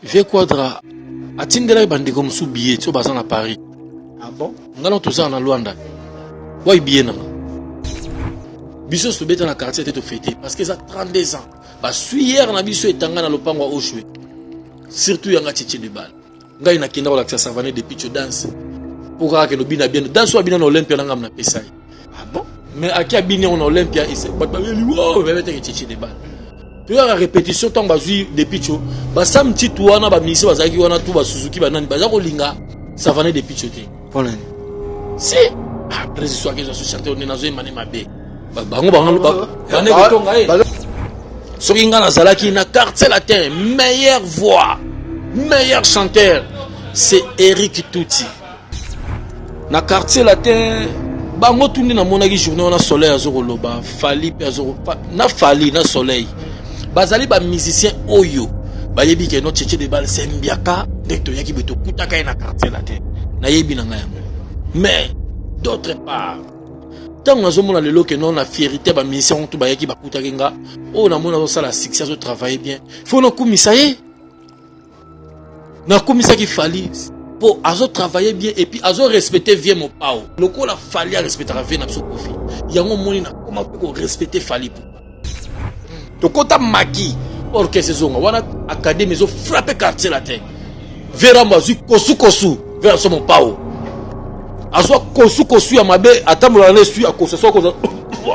Vie Quadra atindela bande comme sous billet tu bazan à Paris. Ah bon? Ngalo tout ça en Luanda. Ouais bien non. Biso se bête dans la quartier était fêté parce que ça 32 ans. Bah hier na biso etanga na lopango Oshwe. Surtout yanga tchétché de balle. Ngai na kenda la savane de pitch dance. Pour que no bina bien danse wa bina na Olympia na ngam na pesa. Ah bon? Mais aki abini on Olympia il s'est pas wow, va mettre tchétché de balle. Tu as la répétition tant bazui de pitcho. Ba sam titu wana ba misi bazaki wana tu ba Suzuki banani baza ko linga savane de pitch te. Voilà. Si après ce soir que je suis chanté on est dans une manière mabe. Bango bané betonga eh. Soki nga nazalaki na quartier latin, meilleure voix, meilleur chanteur, c'est Eric Touti. Na quartier latin, bango tundi na monaki journée on a soleil azoko loba, fali pe azoko na fali na soleil. Bazali ba musicien oyo, ba yebi ke no tchétché de balle c'est mbiaka, dek to yaki beto kutaka na quartier latin. Na yebi na ngaya. Mais d'autre part, tant que nous avons le non la fierté ba mission tout ba yaki ba kutakinga o na mona ça la succès de travailler bien faut no kumisa ye na kumisa qui fali pour azo travailler bien et puis azo respecter bien mon pao le ko la fali à respecter la vie na so kofi yango moni na comment pour respecter fali pour to kota maki or que ces zonga wana académie zo frapper quartier latin vera mazu kosu vers son pao azwa kosu ya mabe atamula na su akosa so koza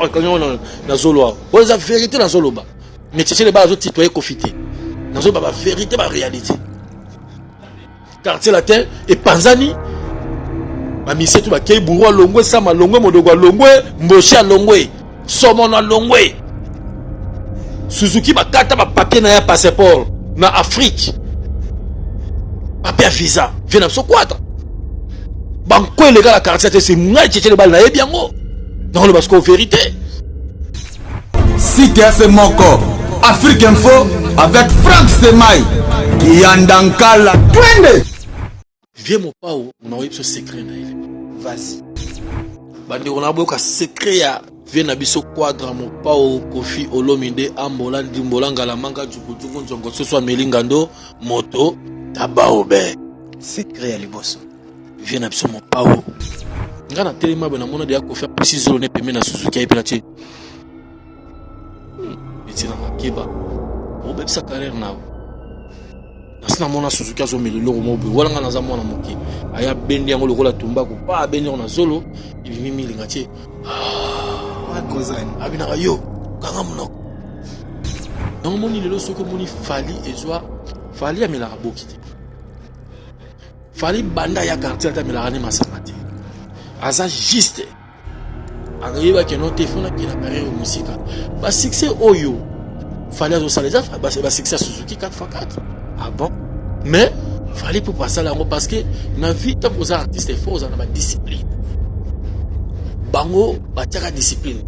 akanyo na zolo wa za vérité na zolo ba mais tchétché les ba zo titoyer kofité na zo ba vérité ba réalité quartier latin et panzani ba mise tu ba kei bourwa longwe sama longwe modogo longwe mbosha longwe somona longwe Suzuki ba kata ba papier na ya passeport na Afrique papier visa vient so kwata banko les gars la quartier c'est moi tchétché les balles na ebiango dans le basco vérité si c'est mon corps Afrique Info avec Franck Semaï qui andankala twende viens mon pao on a eu ce secret na il Vas-y. bandi on a boka secret ya viens na biso Quadra mon pao Kofi Olomide Ambola Dimbola ngala manga jukujuku nzongo ce soit melingando moto tabaobe Secret à liboso. viens na biso mon pao ngana telema bana mona de ya Kofi précis zone ne peme na Suzuki epela che etina kiba o be sa carrière na nasina mona Suzuki azo melelo mo be wala ngana za mona moki aya bendi yango lokola tumba ko pa bendi na zolo ibimi milinga che Wa kozani. abina yo kanga munoko non moni lelo soko moni fali ezwa fali ya mela bokite fali banda ya quartier ta mela ne masakati aza juste arrive que non téléphone qui la carrière musique ba succès oyo fali azo saleza ba succès Suzuki 4x4 Ah bon? mais fallait pour passer là parce que na vie tant aux artistes il faut na discipline bango ba tiaka discipline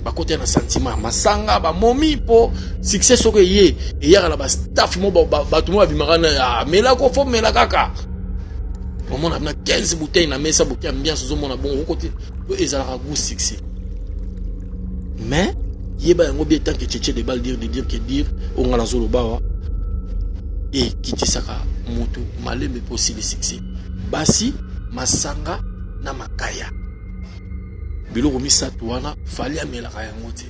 ba côté na sentiment masanga ba momi po succès soko ye et ya la ba staff mo ba tout mo bimaka na mela ko fo mela kaka au moins on a 15 bouteilles na mesa bouquet ambiance zo mona bon côté to ezala goût succès mais yeba yango bien tant que tchétché de balle dire que dire on ngala zolo bawa et qui dit ça moto malé mais possible succès basi masanga na makaya biloko misatu wana fali amelaka yango te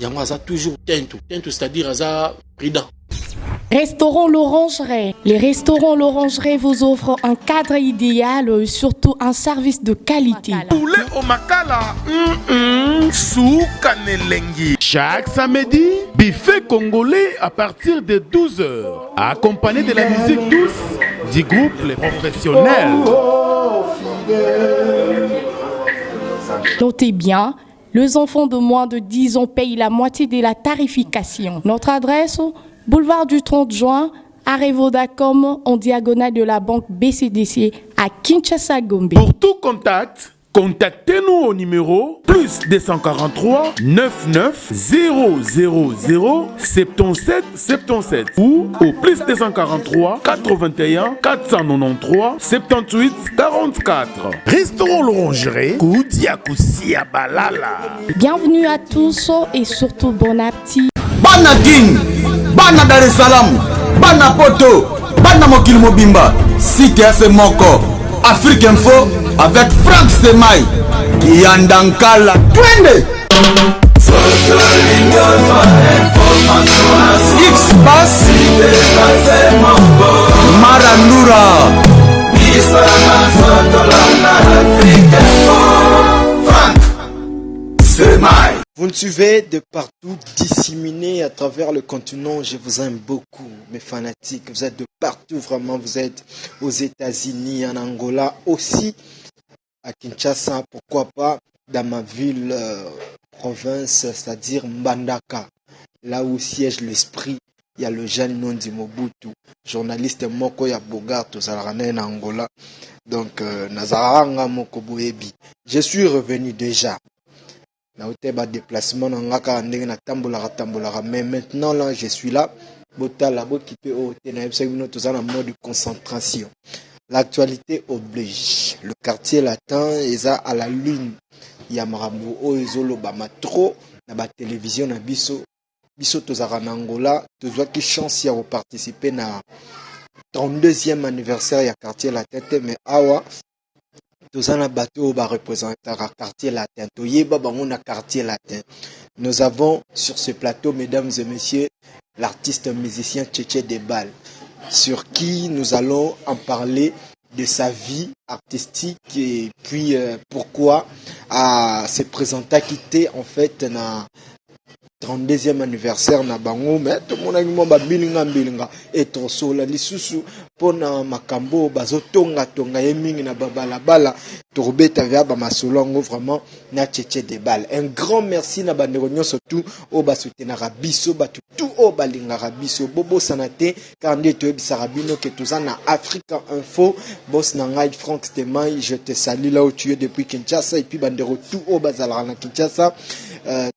yango aza toujours tento c'est-à-dire aza prudent. Restaurant L'Orangerie. Les restaurants L'Orangerie vous offrent un cadre idéal, surtout un service de qualité. Poulet au makala, souka nelengi. Chaque samedi, buffet congolais à partir de 12h, accompagné de la musique douce du groupe Les Professionnels. Notez bien, les enfants de moins de 10 ans payent la moitié de la tarification. Notre adresse, boulevard du 30 juin, arrêt Vodacom, en diagonale de la banque BCDC à Kinshasa, Gombe. Pour tout contact, contactez-nous au numéro plus 243 99 000 77 77 ou au plus 243 81 493 78 44. Restaurant L'Orangerie, Koudia Koussia Balala. Bienvenue à tous et surtout bon appétit. Bana King, Bana Dar es Salaam, bana poto, bana mokili mobimba, site ase moko, Afrique Info avec Frank Stemai, Yandankala, twende. X-Bass Marandura Vous nous suivez de partout, disséminés à travers le continent. Je vous aime beaucoup, mes fanatiques. Vous êtes de partout, vraiment. Vous êtes aux États-Unis, en Angola, aussi à Kinshasa, pourquoi pas dans ma ville, province, c'est-à-dire Mbandaka, là où siège l'esprit. Il y a le jeune Nondi Mobutu, journaliste Moko ya Bogart aux Alaranen en Angola. Donc, Nazaranga Moko Boebi. Je suis revenu déjà. Déplacement mais maintenant là je suis là mode de concentration. L'actualité oblige. Le quartier latin est à la lune. Il y a Marambo Oezolo Bamatro na ba télévision na biso tozara na Angola tozwa ki chance ya participer na 32e anniversaire ya quartier latin mais awa Tozana bateau va représenter le quartier latin. Toyeba bango quartier latin. Nous avons sur ce plateau, mesdames et messieurs, l'artiste musicien Tchétché Debal, sur qui nous allons en parler de sa vie artistique et puis pourquoi se présenter quitté en fait na 32e anniversaire na bango mais tout mon ani ba bilinga et tosola lisusu pona makambo bazotonga tonga yemingi na bala torobeta via ba masolongo vraiment na Tchétché Debal. Un grand merci na bandeko nyonso tout o basutenaka biso batu tout o balingaka biso bobo sanate car ndeto ebisaka bino ke tozana Africa Info boss na ngai Frank Stemai. Je te salue là où tu es depuis Kinshasa et puis bandeko tout o bazala na Kinshasa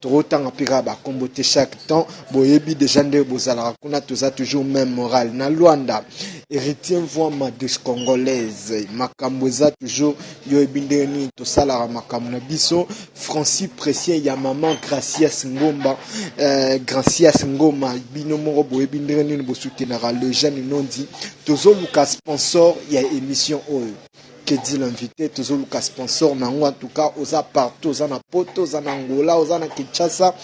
torotanga pira ba kombote chaque temps boyebi déjà nde bozala kuna toza toujours même moral na Luanda héritier voix madouche congolaise makambo za toujours yo ebindeni to sala makambo na biso Francis Précieux ya maman Gracias Ngomba Gracias Ngoma bino moko boyebi ndeni bosutenara le jeune Nondi tozo luka sponsor ya émission oyo que dit l'invité toujours le sponsor nango en tout cas oza partout oza na poto oza na Angola oza na Kinshasa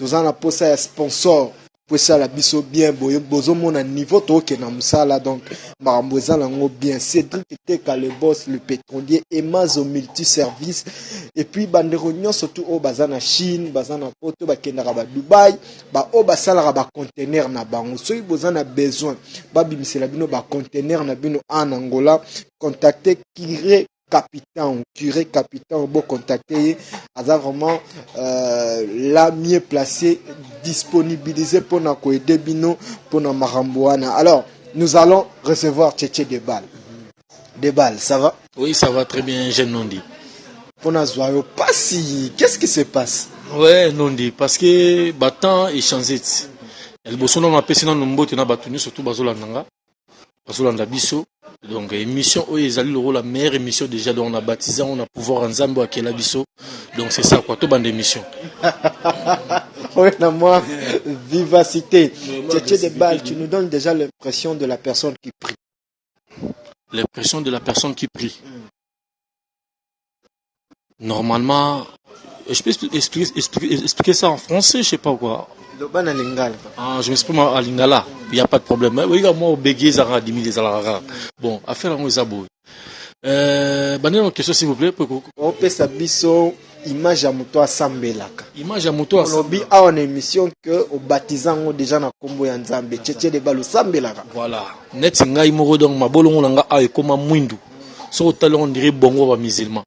oza na posa ya sponsor pour ça la biso bien bozo mona niveau to ke na musala donc marambo eza nango bien Cédric Teka le boss le pétrolier Emazo multiservice et puis bandero nyonso tout o baza na Chine baza na poto bakendaka ba Dubai ba o basala ba conteneur na bango soki boza na besoin ba bimisela bino ba conteneur na bino en Angola contactez Curé Capitaine, bon contacter, a vraiment la mieux placé, disponibilisé pour nous aider bino pour nous maramboana. Alors, nous allons recevoir Tchétché Debal. Debal, ça va? Oui, ça va très bien, jeune Nondi. Pour nous joyeux, pas si. Qu'est-ce qui se passe? Ouais, Nondi, parce que battant est changé. El bosono na pesi na nombote na batuni surtout bazolandanga. Bazolanda biso. Donc émission où ils allaient le rôle la meilleure émission déjà donc on a baptisé on a pouvoir en Zambo à Kelabiso donc c'est ça quoi tout bande d'émission. Oui na moi vivacité. Tchétché Debal, tu nous donnes déjà l'impression de la personne qui prie. L'impression de la personne qui prie. Normalement je peux expliquer ça en français je sais pas quoi. Ah, je m'exprime à Lingala, il n'y a pas de problème. Oui, moi, au Bégué, Zara, 10 000 Zara. Bon, affaire à moi, Zabo. Une question, s'il vous plaît. On peut s'abisso, image à moto à Sambelaka. Image à moto à Sambelaka. On a une émission que, au baptisant, déjà, na Kombo Yanzambe, Tchétché Debal, Sambelaka. Voilà. Net, nga, imoro, donc, ma bolo, on a eu comme un mwindu. So, talon, on dirait bongo, va musulman.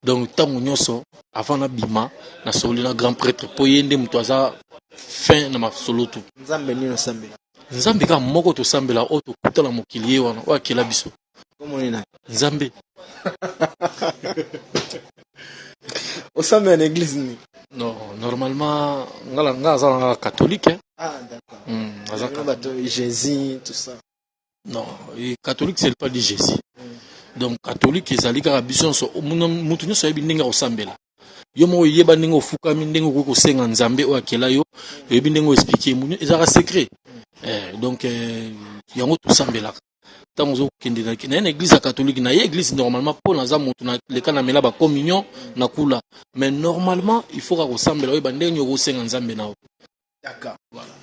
Donc, tant qu'on avant na bima, na soli na grand prêtre, pour y ende mtoaza fin na ma solo tout. Nzambe ni no sambe. Nzambe ka moko to sambe la auto kuta la mokilié wana wa kila biso. Comment ni na? Nzambe. Au sambe en église ni? Non, normalement nga za catholique hein. Ah d'accord. Jésus tout ça. Non, et catholique c'est pas dit Jésus. Donc catholique ezali ka biso so mutu nyoso yebi ndenge osambela. Yo mo yeba ndenge ofuka mi ndenge ko senga nzambe o akela yo yebi ndenge expliquer munyo ezaka secret. Donc yango tosambelaka ntango ozokende na une église catholique na ye église normalement mpo naza motu na leka na mela communion na kula mais normalement il faut ka kosambela oyeba ndenge okosenga nzambe nao. D'accord, voilà.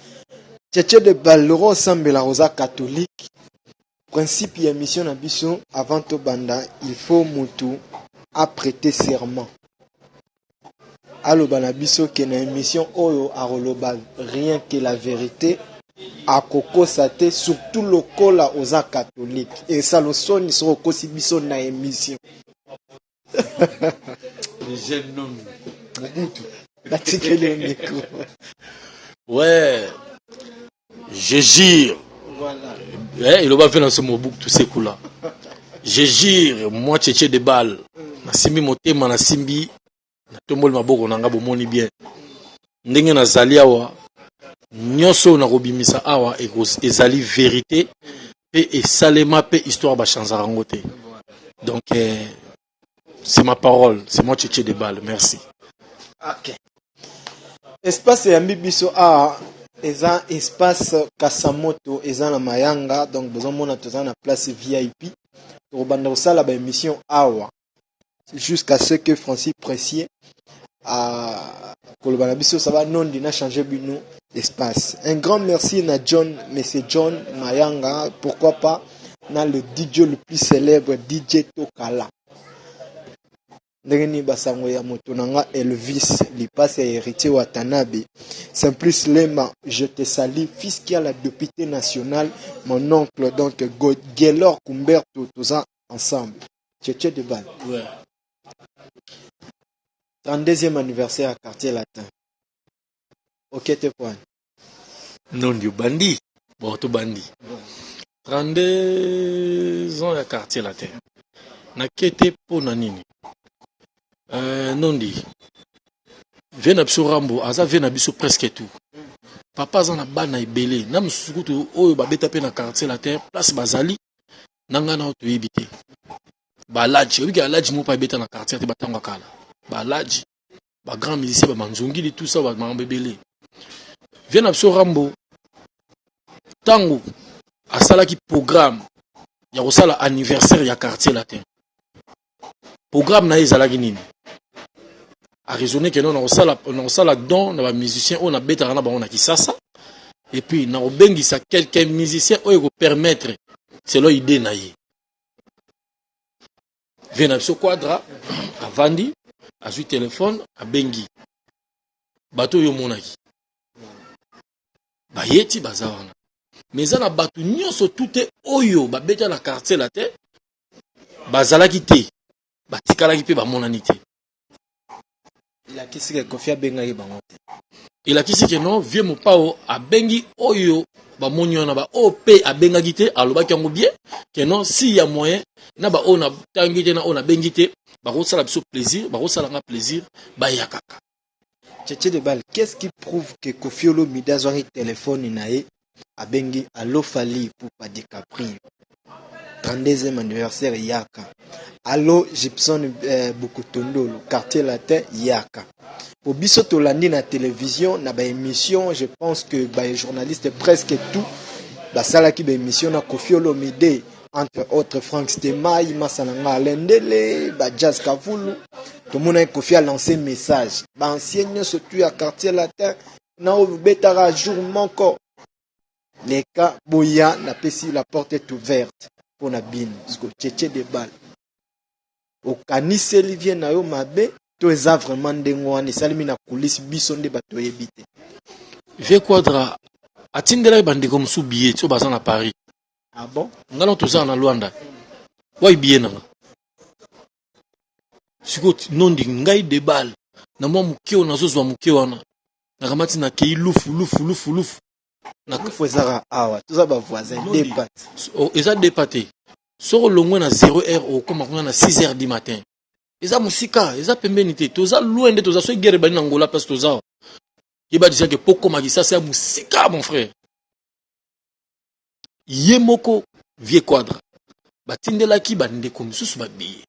Tchétché de Baloro osambela rosa catholique. Principe et mission na biso avant to banda, il faut mutu à prêter serment. Aloba na biso ke na émission oyo aroloba rien que la vérité a koko sate surtout lokola oza catholique et ça le son ni soko kosi biso na émission. Les jeunes non. Mobutu. Batikele micro. Ouais. Je gire. Voilà. Il va faire dans ce Mobutu tout ces coups là. Je gire moi Tchétché de balle. Na simbi motema na simbi na tombol maboko nanga bomoni bien. Ndenge na zali awa nyonso na kobimisa awa ezali vérité pe esalema pe histoire ba chanzara ngote. Donc c'est ma parole, c'est moi Tchétché de balle. Merci. OK. Espace ya biso a eza espace Kasamoto eza na Mayanga donc besoin mona toza na place VIP. To banda osala ba émission awa jusqu'à ce que Francis Pressier a kolobana biso ça va non dina changer bino espace. Un grand merci na John, monsieur John Mayanga, pourquoi pas na le DJ le plus célèbre DJ Tokala. Ndengeni basango ya moto nanga Elvis lipasse ya héritier Watanabe. Simplice Lema, je te salue, fils qui a la député nationale, mon oncle donc Gaylor Kumberto, tous ensemble. Tchétché de balle. Ouais. 32e anniversaire à Quartier Latin. Ok, t'es point. Non, du bandit. Bon, tout bandit. 32 ans à Quartier Latin. Na kete po na nini. Non dit. Vena biso Rambo, aza vena biso presque tout. Papa aza na bana ebele. Na musukutu oyo babeta pe na Quartier Latin, place bazali nanga na to yebite. Balaji, obi ka alaji mo pa beta na Quartier te batanga kala. Balaji, ba grand musicien ba manzongili tout ça ba mambebele. Vena biso Rambo. Tango asala ki programme ya kosala anniversaire ya Quartier Latin. Programme na ezalaki nini? A raisonner que non on sala don na ba musicien on a beta na ba on a kisasa et puis na obengisa quelques musiciens oyo permettre c'est leur idée na ye. Vena biso quadra avandi azui téléphone a bengi bato yo monaki bayeti bazawana mais za na bato nyonso tout oyo ba beta na Quartier Latin bazalaki te batikalaki pe ba monani te. Il a kisi que Kofi Abenga yi bangote. Il a kisi que non vieux mon pao abengi oyo ba monyo na ba OP abenga gite alobaki yango bien que non si ya moyen na ba ona tangite na ona bengite ba ko sala biso plaisir ba ko sala nga plaisir ba yakaka. Tchétché de balle, qu'est-ce qui prouve que Kofi Olomide a un téléphone nae abengi Allo Fali pour pas DiCaprio. 32e anniversaire Yaka. Allo Gibson Bukutondolo, Quartier Latin Yaka. Pour biso tolandi na télévision na ba émission, je pense que ba journaliste presque tout ba sala ki ba émission na Kofi Olomide entre autres Frank Stemai, Masananga Lendele, ba Jazz Kavulu. Tout le monde a Kofi a lancé message. Ba ancien surtout à Quartier Latin na obetara jour manko. Les cas Boya na pesi la porte est ouverte. On a bien parce que Tchétché de balle au kanise Olivier na yo mabe to eza vraiment ndengwa ni salimi na coulisse biso nde bato yebite Vie Quadra atindela bandeko musu billet so baza na Paris. Ah bon Ngalo toza na Luanda wa billet nanga siko nondi ngai de balle na mwa mukeo nazozwa mukeo wana na kamati na kei lufu na kufo ezara awa toza ba voisin dépat eza dépaté soko longwe na 0h au koma kuna na 6h du matin eza musika eza pembeni te toza loin de toza so guerre bani na Ngola parce toza yeba disa ke poko magisa c'est musika mon frère yemoko Vie Quadra batindela ki bandeko misusu babiye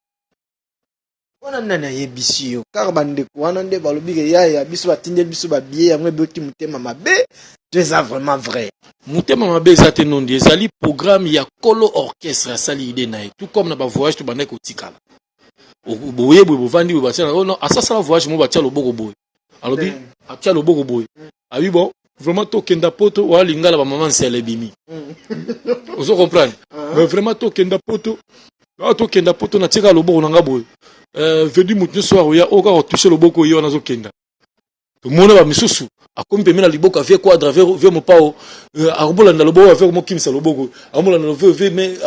On a nana yebisio car bande ko wana nde balobi ke ya biso batindel biso ba biye yango eboti mutema mabe c'est ça vraiment vrai mutema mabe ezate non ndi ezali programme ya kolo orchestre sali ide na tout comme na ba voyage to bande ko tikala boye boye bovandi ba tia non asasa voyage mo ba tia loboko boye alobi atia loboko boye abi bon vraiment to kenda poto wa lingala ba maman sele bimi vous comprenez mais vraiment to kenda poto na tika loboko na ngabo vedi mutu soir ya oka toucher loboko yo na zo kenda to mona ba misusu akomi pemena liboko avec quadra vers mo pao arbola na loboko avec mo kimsa loboko amola na veut mais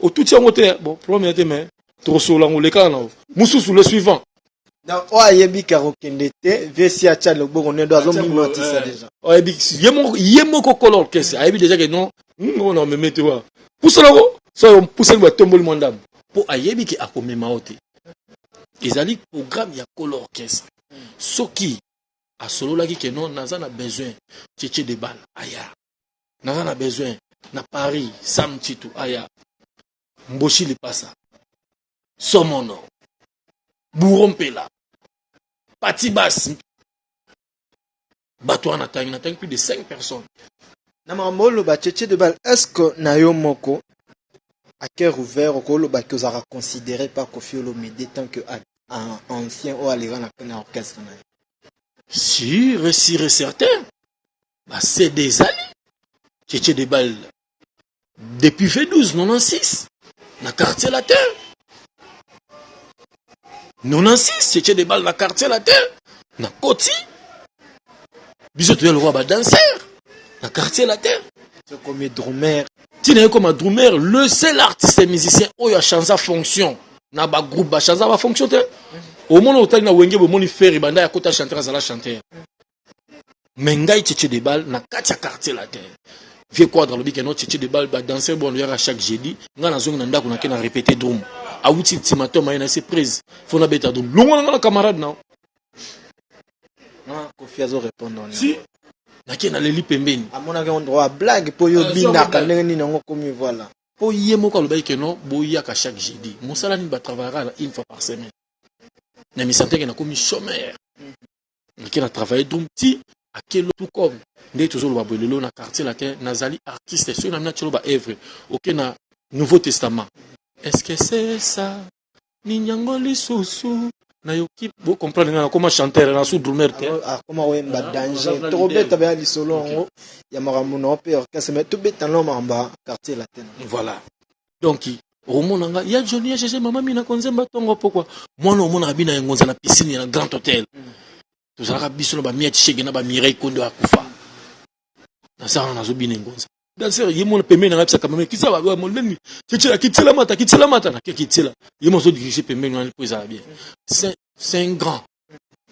au tout yango te bon problème était mais trop sola ngo leka na mususu le suivant na o ayebi karokende te vesi acha loboko ne do azo mimatisa déjà o ayebi yemo ko kolo orchestre ayebi déjà que non on me mette wa poussala ko so poussala ba tomboli mondam po ayebi ki akomema ote ezali programme ya kolo orchestre soki asololaki ke non naza na besoin tchétché de balle aya naza na besoin na Paris Sam Titu aya Mboshi Lipasa Somono Bourrompela Pati Bass bato na tangi plus de 5 personnes na mamolo ba tchétché de balle est-ce que na yo moko à cœur ouvert ko lo ba que ça considéré par Koffi Olomide tant que un ancien ou aller na orchestre na si certain bah c'est des années tchétché de balle depuis V12 96 na quartier latin 96 tchétché de balle na quartier latin na Koti biso to le roi ba danseur na quartier latin c'est comme drummer tine comme drummer le seul artiste et musicien oyo a changé fonction na ba groupe ba changé ba fonction te au moment où na wenge bo moni faire banda ya kota chanteur za la chanteur mengai tchétché de balle na katia quartier latin vieux quadre lobi que no tchétché de balle ba danseur bon à chaque jeudi nga na zongi na ndako na ke na répéter drum a outil timato ma na surprise faut na beta drum longo na camarade na Koffi azo répondre si na ke na leli pembeni amona ke on droit blague po yo bina kanenge ni nango comme voilà po yemo ko lobi que no boya ka chaque jeudi mosala ni ba travaillera une fois par semaine na mi santé que na komi chômeur qui na travaillé donc ti à quel tout comme ndé toujours le babelelo na quartier latin nazali artiste sur na chelo ba œuvre OK na Nouveau Testament est-ce que c'est ça ni nyango lisusu na yoki bo comprendre na comment chanteur na sous drummer te comment ouais ba danger trop bête ba li solo ya maramuno pe orchestre mais tout bête en mamba quartier latin voilà donc Romonanga, il y a Johnny, il y a maman, mina konzemba tongo pourquoi moi non mon rabina yengonza na piscine na grand hôtel. Tout ça rabiso ba miet chege na ba Mireille Kondo akufa. Na ça na zo bina yengonza. Danseur yemo na pembe na rapsa kamame kisa ba mo leni. Kitela mata na kitela. Yemo zo diriger pembe na pour ça bien. C'est un grand.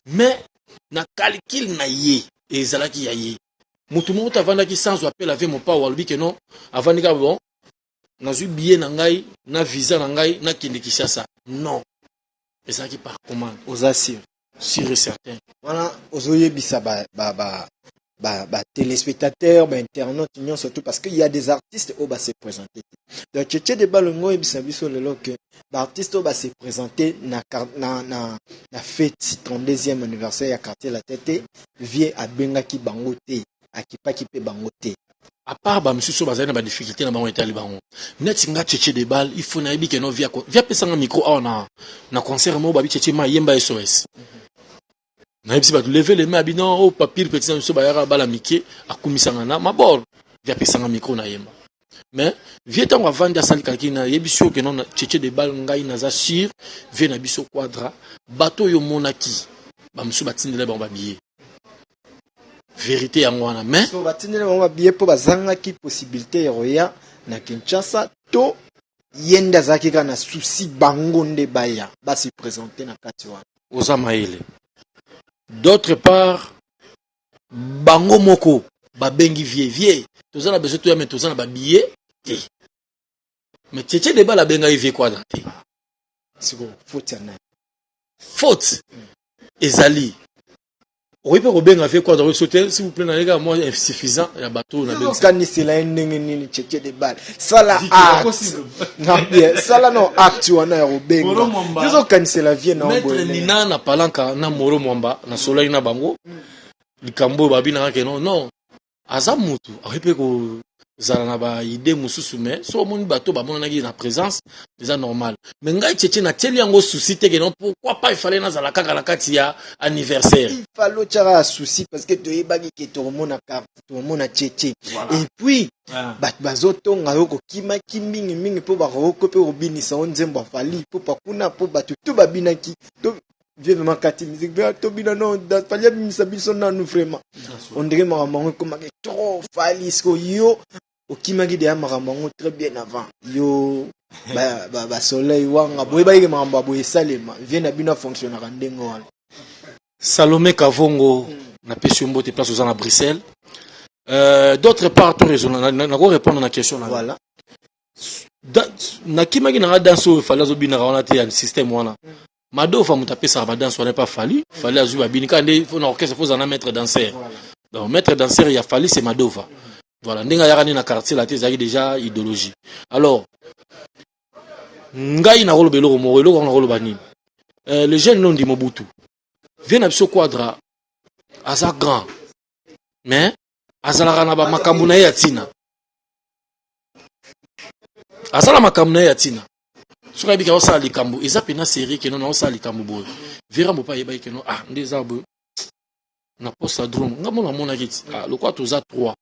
Mais na calcul na ye ezalaki ya ye. Mutu mo tavanda ki sans appel avec mon pa walbi que non avant ni ka bon. Nazu billet na ngai na visa na ngai na kende Kinshasa non ça qui par commande aux assure sûr et certain voilà ozoye bisa ba téléspectateurs ba internautes union surtout parce qu'il y a des artistes au bas se présenter donc tchétché de balongo et bisa biso lelo que ba artiste au bas se présenter na fête 32e anniversaire ya quartier la tête vie à bengaki bangote akipaki pe bangote à part ba monsieur so bazana ba difficulté na bango etali bango net nga tchétché de bal il faut na yebi que no via pesa nga micro na concert mo ba bi tchétché ma yemba SOS na yebi ba lever les mains binon au papier petit so ba yara bala mike akumisa na ma bord via pesa nga micro na yemba mais via tango vanda sali kalki na yebi so que non tchétché de bal ngai na za sur via na biso quadra bateau yo monaki ba monsieur batindela ba billet vérité ya ngwana mais so batindela ba billet po bazanga ki possibilité roya na Kinshasa to yenda zaki kana souci bango nde baya ba se présenter na kati wana Osamaele d'autre part bango moko ba bengi vie tozana besoin to ya mais tozana ba billet te mais tchétché de bala benga vie quadraté siko faute na faute ezali Oui, peut Robin fait quoi dans le sauter, s'il vous plaît, les gars, moi, insuffisant, il y a bateau, on a besoin. Quand c'est là, une tchétché de balles. Ça là, acte. Non, bien, ça là, non, acte, on a Robin. Disons quand c'est la vie, non. Maître Nina, na palanka, na Moro Mwamba, na Soleil na Bango, Likambo, Babina, non. Azamutu, oui, peut que zala na ba idée mususu mais so moni bateau ba mona na présence déjà normal mais ngai tchétché na teli yango souci te que non pourquoi pas il fallait na zala kaka na kati ya anniversaire il fallait tchara souci parce que tu ebagi que tout le monde a carte tout le monde a tchétché et puis bazoto ngayoko kima kimingi mingi po ba roko pe obinisa onzemba fali po pa kuna po batu to babinaki to vieux vraiment kati musique bien to bina non fallait bimisa biso na nous vraiment on dirait maman comme trop fali sko yo okimaki de amakambango très bien avant yo ba soleil wanga boye ba yema boye salema vient bina fonctionner en dengo wana Salomé Kavongo na pesi mbote place aux à Bruxelles d'autre part to raison na ko répondre na question na voilà na kimaki na danso fallait zo bina wana te ya système wana mado fa mutape sa ba danso n'est pas fallu fallait azu ba bini kande faut na orchestre faut en mettre danseur donc maître danseur il a fallu c'est Madova. Voilà, ndenga yarani na quartier la tezaki déjà idéologie. Alors, ngai na rolo belo mo rolo na rolo bani. Le jeune nom di Mobutu. Vient na biso quadra asa grand. Mais azala na ba makambu na yatina. Azala makambu na yatina. Soka bika osala likambu, eza pena série que non na osala likambu boy. Vera mo pa yeba que non ndeza bo. Na posta drum, ngamona mona kiti. Le quoi toza 3.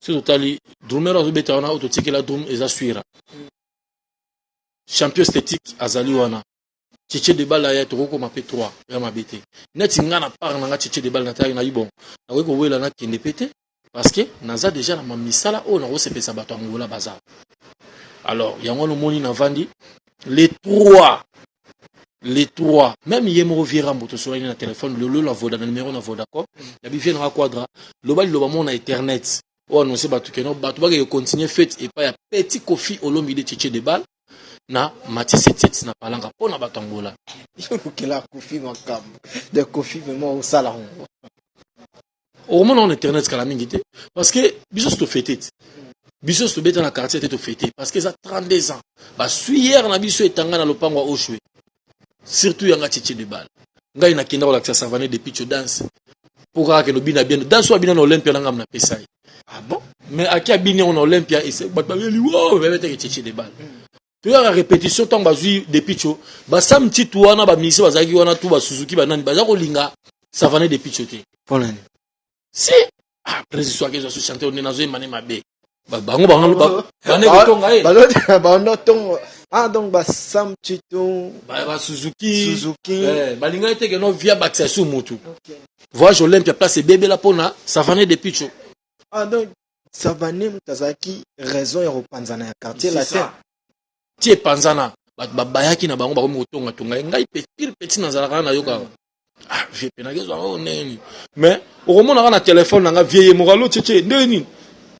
C'est total. Drummer a zobeta wana autotique la drum eza suira. Champion esthétique azali wana. Tchétché de balle ya toko ma P3 ya mabete. Net ngana par na tchétché de balle na tayi na ibon. Na weko wela na kende pété parce que naza déjà na misala o na ko sepesa bato ngola bazar. Alors yango no moni na vandi les trois même yemo vira moto so na téléphone le la voda na numéro na Vodacom ya bi vient na quadra lo bali lo ba mon na internet. Oh non, c'est batou que non, batou va continuer fait et pas ya petit Kofi Olomide de Tchétché de balle na Mathieu 77 na palanga pona batangola. Il faut que la Kofi makam de Kofi vraiment au salon. Au moment on internet kala mingité parce que biso sto fêté. Biso sto beta na quartier te fêté parce que ça 32 ans. Ba suyer na biso etanga na lopango Oshwe. Surtout yanga Tchétché de balle. Ngai na kinda la savane de pitch dance. Pourquoi que no bina bien danse bina na Olympia na ngam na pesai. Ah bon? Mais à qui a bien en Olympia et c'est wow, mais être Tchétché de balle. Tu as la répétition tant bazui de picho, basam titouana ba misi bazaki wana tout ba Suzuki banani bazako linga savane de pichoté. Polane. Si après ce soir que je suis chanté on est dans une mané mabe. Bango tonga ah donc basam tito ba Suzuki balinga était que non via baxa sous motu. Voyage Olympia place bébé la pona savane de picho. Ah donc savane mutazaki raison ya repanzana ya quartier latin. Tie panzana bayaki na bango bakomi kotonga tonga ngai petit nazalaka na yoka je penage zo neni mais okomona na téléphone na nga vieille moralo tchétché ndeni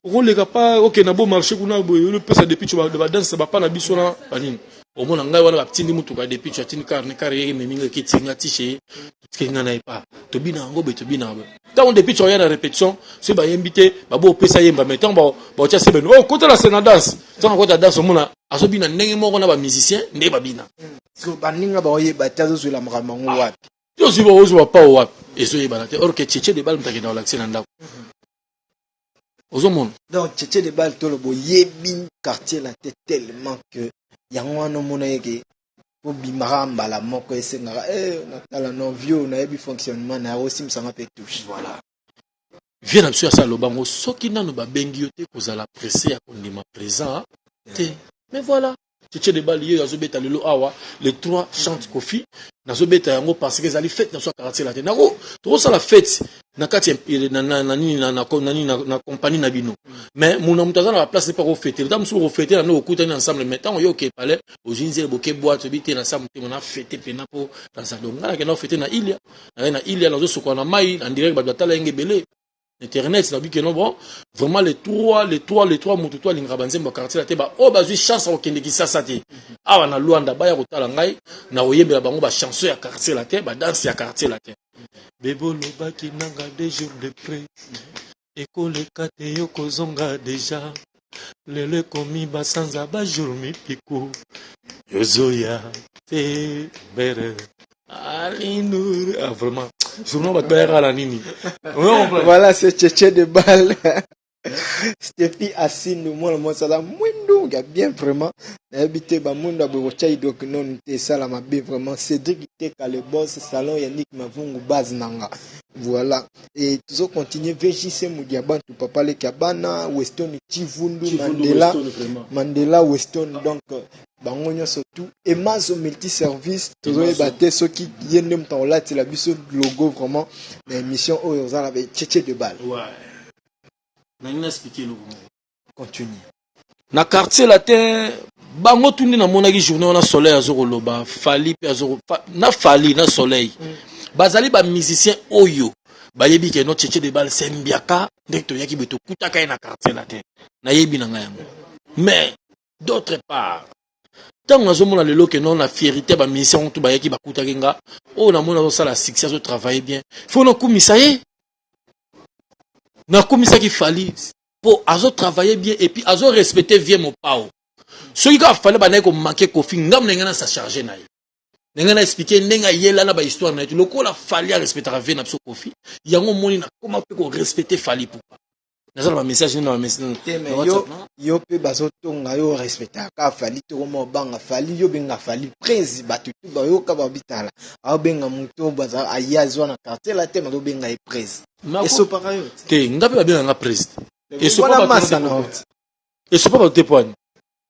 okoleka pa OK na bo marché kuna le pesa depuis tu ba danse ba pa na biso na banini omona ngai wana batindi mutuka depuis tu atindi car yeke meminga kitinga tiché kinga na pas to bina ngo be to bina ba tant depuis tu na répétition c'est ba invité ba bo pesa yemba mais tant ba tia se ben oh côté la scène danse tant côté danse omona azobina ndenge moko na ba musicien nde ba bina so baninga ba oyeba tazo zo la maramango wapi yo si ba ozo pa wapi eso yeba te or que Tchétché de balle mutaki na l'accès na ndako ozomona donc Tchétché de balle to lo boyebi quartier la tête tellement que yango no mona yeke po bimaramba la moko esengaka natala no vieux na yebi fonctionnement na aussi msanga pe touche voilà vient na sur ça lo bango soki nanu ba bengi yote kozala pressé ya kondima présent te mais voilà Tchétché de balle yo azobeta lelo awa les trois chantent Kofi nazobeta yango parce que ezali fête na so quartier la te nako to ça la fête na kati na compagnie na bino mais mon mutaza na place pas refêter dame sur refêter na okutani ensemble maintenant yo ke palais au jinze boke boîte bite na ensemble on a fêté pena po dans ça donc na ke fêter na ilia na zo soko na mai en direct ba batala ngé belé internet na bi ke non bon vraiment les trois mututo linga banzemba quartier la te ba o bazui chance au kende ki sasa te awa na Luanda baya kotala ngai na oyembela bango ba chanson ya quartier latin ba danse ya quartier latin bebo lobaki nanga 2 jours de près ekole kate yo kozonga déjà lelo ekomi basanza bajour mipiku yozoya te bere alinour vraiment journaux batbayaka la nini voilà c'est Tchétché de balle. Stéphie Assine, moi, le ça là, Mwindo, il y a bien vraiment. Habité, bah, Mwindo, Abochai, donc, non, t'es ça là, ma bien vraiment. Cédric, t'es qu'à le boss, salon, Yannick, ma vungu, base, nanga. Voilà. Et toujours continuer, VJC, Moudiaban, tu peux parler Kabana, Weston, Tivundu, Mandela, Mandela, Weston, donc, bangonyo surtout. Et Mazo multi-service, toujours, batté, ceux qui viennent de temps là, c'est la biso logo vraiment, l'émission, où ils ont avec Tchétché de balle. Ouais. Continue. Na quartier latin bango tundi na monaki journée na soleil azoko loba fali pe azoko na fali na soleil bazali ba musicien oyo bayebi ke no Tchétché de balle sembiaka ndekto yaki beto kutaka na quartier latin na yebi na ngayango mais d'autre part tant nazo mona lelo ke non la fierté ba musicien tout bayaki bakutaka nga o na mona ça la succès au travailler bien faut no kumisa ye na komisa qui fallait pour azo travailler bien et puis azo respecter bien mon pao. Ce qui a fallu ba ko manquer kofi ngam na sa charger na. Nenga expliquer nenga yela na ba histoire na. Le ko la fallait respecter vie na so kofi. Yango moni na comment peut ko respecter fallait pourquoi. Na ça ba message na message. Yo pe bazo tonga yo respecter ka fallait to mo banga fallait yo benga fallait prince batu ba yo ka ba bitala. A benga muto baza ayazo na quartier la tema do benga e prince. Et ce pareil. Te ngape ba benga président. Et ce pas massa na. Et ce pas ba te point.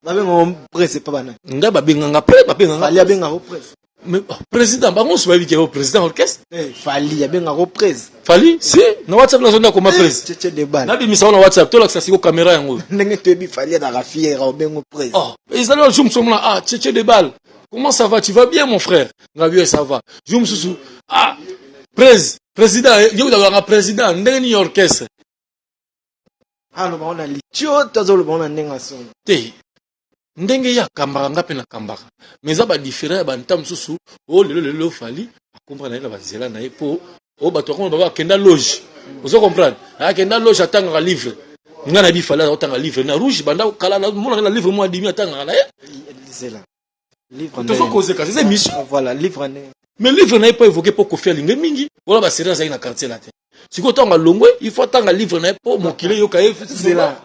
Ba benga prince pas bana. Ngape ba benga pré ba benga. Fallait benga prince. Mais président bango so ba bi ke président orchestre. Fallait benga prince. Fallait si na WhatsApp na zona comme président. Tchétché de balle. Na bi misa na WhatsApp to la siko caméra yango. Ndenge to bi fallait na rafiera o benga prince. Oh, ils allaient jour somla ah Tchétché de balle. Comment ça va? Tu vas bien mon frère? Ngabi ça va. Jour susu ah président, yo da président ndeni orchestre. Ah no ba na licho tazo lo ba na ndenga son. Te ndenge ya kambara ngape na kambara. Mais ça ba différent ba ntam susu o lelo fali comprendre na ba zela na epo o ba to ko ba kenda loge. Vous comprendre? Ah kenda loge atanga livre. Ngana bi fala atanga livre na rouge banda kala na mona na livre moi dimi atanga na zela. Livre na. Cause c'est mission. Voilà, livre na. Mais livre n'a pas évoqué pour Kofi Alinge mingi. Voilà ba série ça na quartier là. Si ko tanga longwe, il faut tanga livre n'a pas mon kile yo kaye c'est là.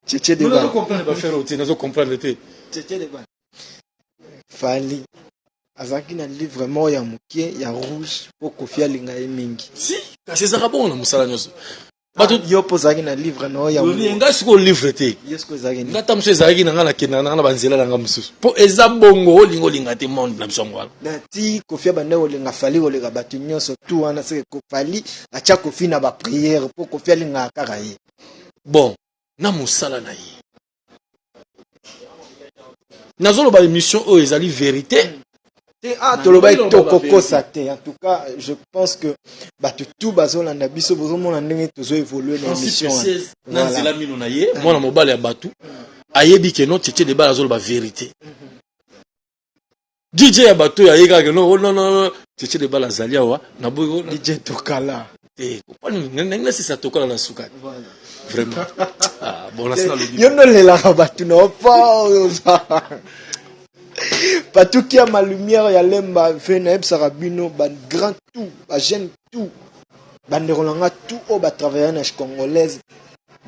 Tchétché de balle. Nous comprendre ba faire outil, nous comprendre te. Tchétché de balle. Fali. Azaki na livre mo ya mukie ya rouge pour Kofi Alinge mingi. Si, c'est ça bon na musala nyoso. Bato yo pozaki na livre no ya nga siko livre te. Yesko zaki. Nga tamso ezaki na nga na kena na banzela na nga mususu. Po ezabongo olingo linga te monde na bisongo wala. Na ti Kofi bande olinga fali olinga batu nyonso tu wana se ko fali acha Kofi na ba prière po Kofi alinga akara ye. Bon, na musala na ye. Nazolo ba émission o ezali vérité. Ah, toloba tokoko sate. En tout cas, je pense que tout bazolanda biso bozomona ndenge tozo évoluer dans l'émission. Na nzela mino na ye, mwana mobali ya batu, ayebi ke no Tchétché de balle azolo ba vérité. DJ ya batu ya yeka ke no non Tchétché de balle azali awa na boyo DJ Tokala. Kopani nengna si sa Tokala na suka. Vraiment. Ah, bon la sala lobi. Yo no lela batu no pa. Patou qui a ma lumière, y a l'emba, Veneb, Sarabino, ban grand tout, ban jeune tout, ban de tout, au bas travailler dans la congolaise,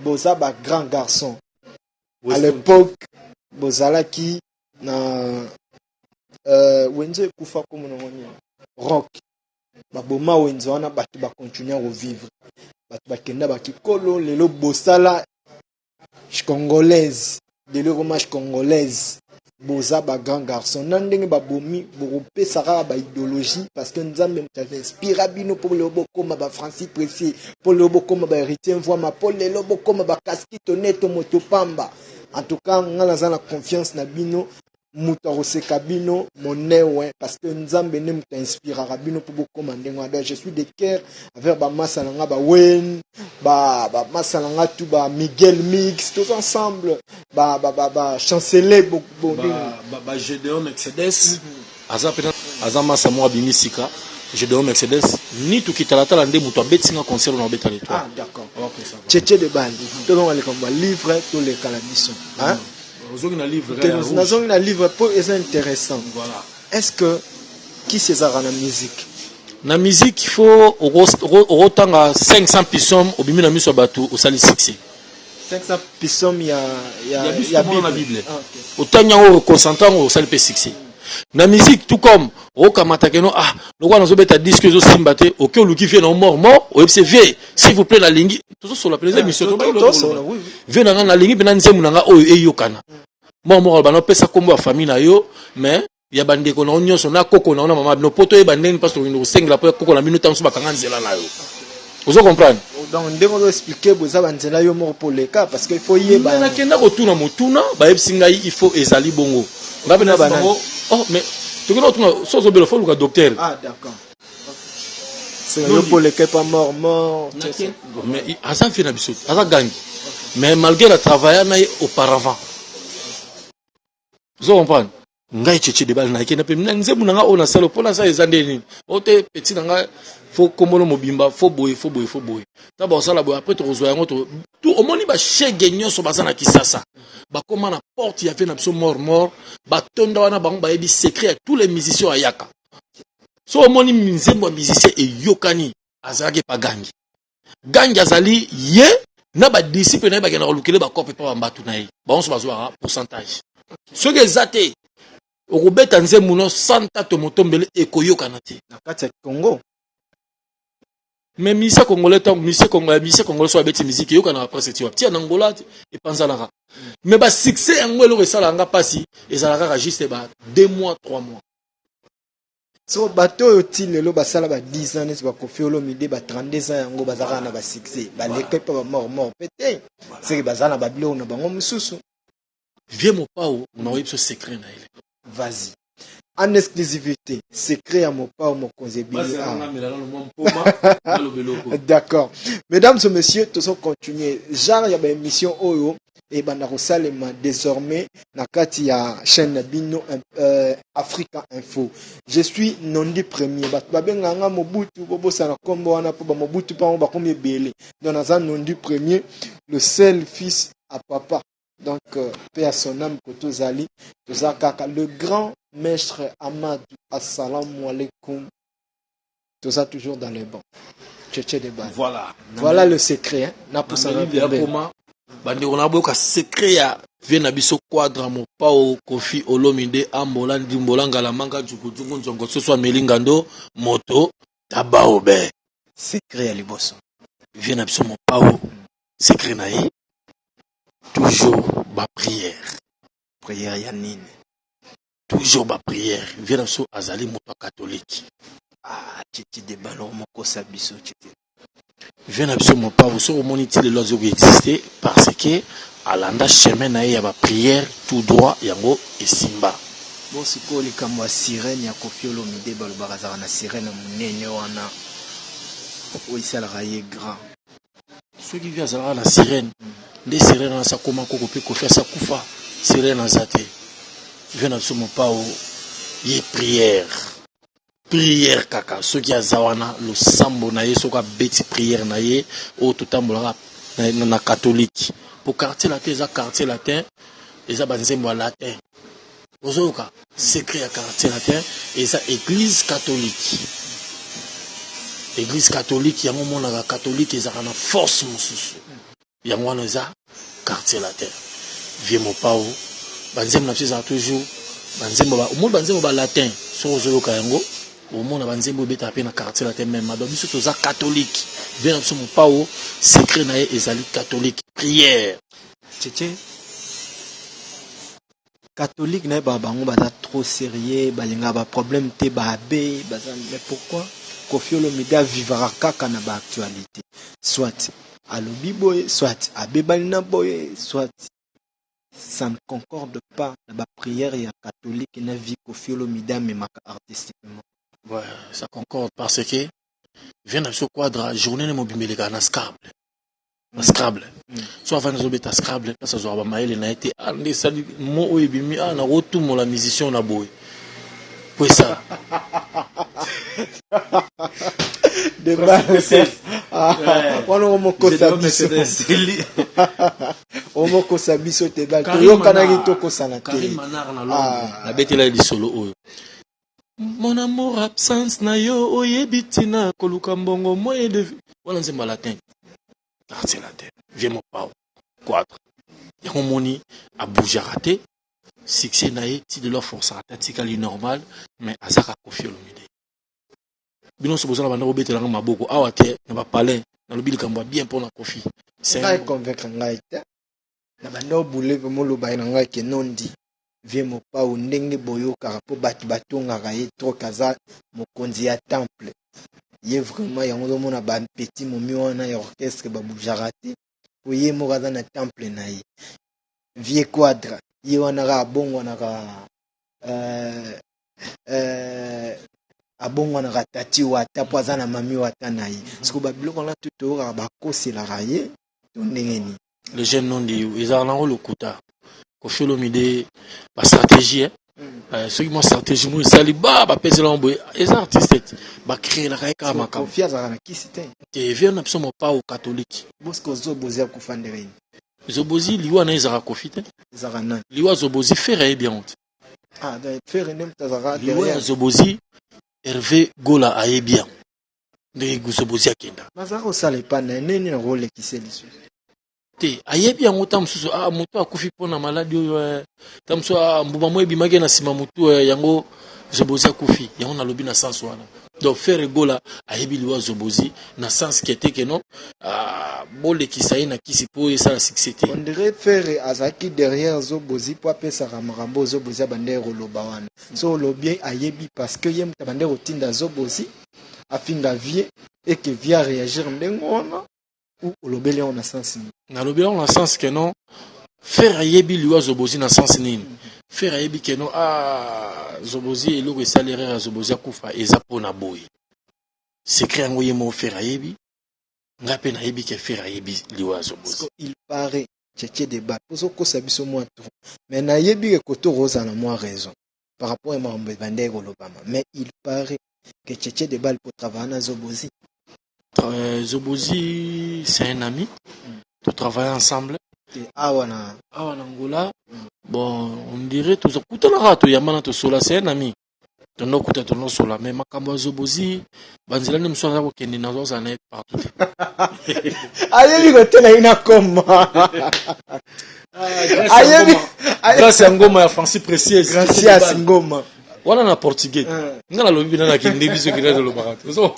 boza, ban grand garçon. À l'époque, bozala qui, na, wenzo kufa comme rock, ba boma wenzo wana, batu ba continuer à revivre, batu ba kenda ba kikolo, lelo bosala, congolaise, de l'euromage congolaise. Boza ba grand garçon nandenge ba bomi boropé sara ba idéologie parce que nous avons inspiré bino pour le bokoma ba Francis Précieux pour le bokoma ba héritier voix ma pour le bokoma ba casquito neto motopamba en tout cas ngala za la confiance na bino muto kabino monewe parce que nzambe ne muta inspira kabino pour beaucoup mandenga. Je suis de cœur avec ba masalanga ba Wen ba masalanga tout ba Miguel Mix tous ensemble ba chanceler beaucoup ba Gédéon Mercedes azama samo bimisika Gédéon Mercedes ni tout kitala nde muto betinga concert na beta l'étoile. Ah d'accord. Tchétché de bande tout on va les combat livre tous les calabisson hein. Nous avons un livre pour les intéressant. Voilà. Est-ce que qui c'est ça la musique? La musique il faut autant à 500 pissons au bimi na miso bateau au sali succès. 500 pissons il y a la Bible. Autant y a au consentant au sali succès. La musique tout comme au kamatakeno ah le roi nazo beta disque zo simbate OK luki fait non mort au FCV s'il vous plaît la ligne tout ça sur la plaisir mission to ba oui venanga na ligne bena nzemu nanga oyo eyokana mort bana pesa kombo ya famille na yo mais ya bande ko na nyonso na koko na mama bino poto e bande parce que nous sengla po koko na minute nso bakanga nzela na yo vous comprendre donc ndeko do expliquer boza banzela yo mort pour les cas parce que il faut yeba na kenda ko tuna motuna ba epsinga il faut ezali bongo ngabe na bango oh mais tu connais autre chose au faut le docteur. Ah d'accord. C'est le pour les cas pas mort. Mais Hassan fait n'abisou, Hassan gagne. Mais malgré le travail na auparavant. Vous comprenez? Ngai tchétché de bal na kena pe nzemu nanga ona salo pona sa ezande ni. Ote petit nanga faut komolo mobimba faut boy. Ta ba sala boy après to rezoya ngoto tout au moni ba chegenyo so bazana kisasa. Ba comment na porte y avait n'abso mort ba tonda wana bango ba yebi secret à tous les musiciens à Yaka. So au moni nzembo musicien et yokani azaki pa gangi. Gangi azali ye na ba disciple na ba kena lukele ba kope pa ba mbatu na ye. Ba on se bazwa pourcentage. Ce que zate okubeta nzembo no santa to motombele ekoyokana te na kati ya Congo. Mais musicien congolais tant musicien congolais soit beti musique yokana après c'est tu tia na Angola et panzalaka. Mais ba succès en ngwelo resala nga pasi ezalaka juste ba 2 mois 3 mois. So bato yo tilelo basala ba 10 ans ne ba Koffi Olomide ba 32 ans yango bazaka na ba succès ba lekai pa ba mort pété c'est que bazana ba bilo na bango mususu. Viens mon pao on a eu ce secret na ile. Vas-y. En exclusivité, secret à mon pas mon conseiller. D'accord. Mesdames et messieurs, tous continuer. Genre, il y a une émission Oyo et Bandarosalema désormais na kati ya chaîne Bino Africa Info. Je suis Nondi premier. Babenganga Mobutu bobo sana kombo wana po Mobutu pa ba komie belé. Donc naza Nondi premier, le seul fils à papa. Donc, paix à son âme, Kotozali, le grand maître Amadou, assalamu alaikum, tout ça toujours dans les bancs. Tchétché de bas. Voilà le secret. Hein. N'a pas ça. On a beaucoup de secret. Vient abisso quadra mon pao Koffi Olomide Ambola Ndimbolanga la manga djukujuku nzongo ce soit melingando moto tabaobe. Secret à liboso. Vient abisso mon pao secret naïe. Toujours ma prière. Prière Yanine. Toujours ma prière. Viens dans ce azali moto catholique. Ah, tu des ballons mon kosabiso tu. Viens absolument pas vous sur mon utile les qui existait parce que à l'anda chemin na ya ba prière tout droit yango et simba. Bon siko likamwa sirène ya Koffi Olomide balobaka na sirène munene wana. Oui ça le raillé grand. Ceux qui viennent à la sirène. Des sirènes dans sa comment qu'on peut faire ça koufa sirène en zate je n'ai absolument pas y prière kaka ceux qui a zawana le sambo na ye soka beti prière na ye au tout ambola na catholique pour quartier latin les a banzembo latin ozoka secret à quartier latin et ça église catholique yango mona la catholique ils a na force mususu yango wana eza quartier latin vieux mon pao banzembo na pesa toujours banzembo ba monde banzembo ba latin so ozoyoka yango au monde banzembo beta pe na quartier latin même ba biso toza catholique vieux mon pao secret na ezali catholique prière tchétché catholique na ba bango baza trop sérieux balinga ba problème te ba abe baza mais pourquoi Koffi Olomide vivra kaka na ba actualité soit alobi boye soit abebali na boye soit ça ne concorde pas dans la prière et catholique et la vie Koffi Olomide mais artistiquement. Ouais, ça concorde parce que vient dans ce quadre journée de mobimeleka na Scrabble. Na Scrabble. Soit avant de beta Scrabble parce que zo ba maile na été ande sali mo oyebimi na rotumo la musicien na boy. Quoi ça? De base. Wana omokosa biso. Omokosa biso te bal. Toyokana ki tokosana te. Karim Manar na Londres. Na betela di solo oyo. Mon amour absence na yo oyebitina koluka mbongo moyen de vie. Wana nzemba latin. Quartier latin. Viens mon pao. 4. Yango moni a bouger raté. Succès na ye ti de leur force attatikali normal mais azaka Koffi Olomide. Bino so bozala banda obetela nga maboko awa te na ba palais na lobi likambo bien pour na Koffi. C'est un convaincre ngai te. Na banda obule mo loba na ngai ke nondi. Viens mon pao ndenge boyo karapo batonga kaye trop kaza mokonzi ya temple. Ye vraiment yango mona ba petit momi wana ya orchestre ba bougerate. Oye mo kaza na temple na ye. Vie quadra ye wana ka bongo na ka abongo na tati wa tapoza na mami wa tanayi siko ba biloko na tuto ka ba kosela raye to ndengeni le jeune non di ezala na lokuta Koffi Olomide ba stratégie ceux qui m'ont stratégie mo sali ba pesela mbo les artistes ba créer la ka makam confiance na kisite te vient na biso mo pa au catholique bosko zo bozia ku fandere Zobozi liwa na ezara Koffi te ezara na liwa Zobozi faire bien honte donc faire nem tazara liwa Zobozi Hervé Gola aye bien de Zobozi akenda mazako sale pa na nene rôle qui c'est lisu te aye bien ngota msusu moto akufi pona maladi oyo tamso mbuba mo ebimake na sima mutu yango Zobozi akufi yango na lobi na sens wana donc faire Gola aye bi liwa Zobozi na sens qui était que non bole qui saï na kisi po et ça la succès on dirait faire azaki derrière Zobozi pour appeler ça ramarambo Zobozi bandero lobawana so lo bien ayebi parce que yem bandero tinda Zobozi afinga vie et que via réagir ndengona ou lobele on a sens na lobele on a sens que non faire ayebi liwa Zobozi na sens nini faire ayebi que non Zobozi eloko esalere ya Zobozi akufa eza pona boy secret ngo yemo faire ayebi ngape na yebi ke faire ayebi liwa Zobozi il paraît tchétché débat poso ko sabiso moi trop mais na yebi ke koto rosa na moi raison par rapport à mambo bandego lobama mais il paraît que tchétché débat pour travailler na Zobozi Zobozi c'est un ami tu travailles ensemble awana Angola bon on dirait tout ça kutana rato yamana to sola c'est un ami tono kuta tono sola mais makambo Zobozi banzela ne msona ko kende na zo na partout ayebi ko tena ina koma ayebi grâce à ngoma ya Francis Précieuse gracias ngoma wana na portugais ngala lobi na kende biso kina de lo barato so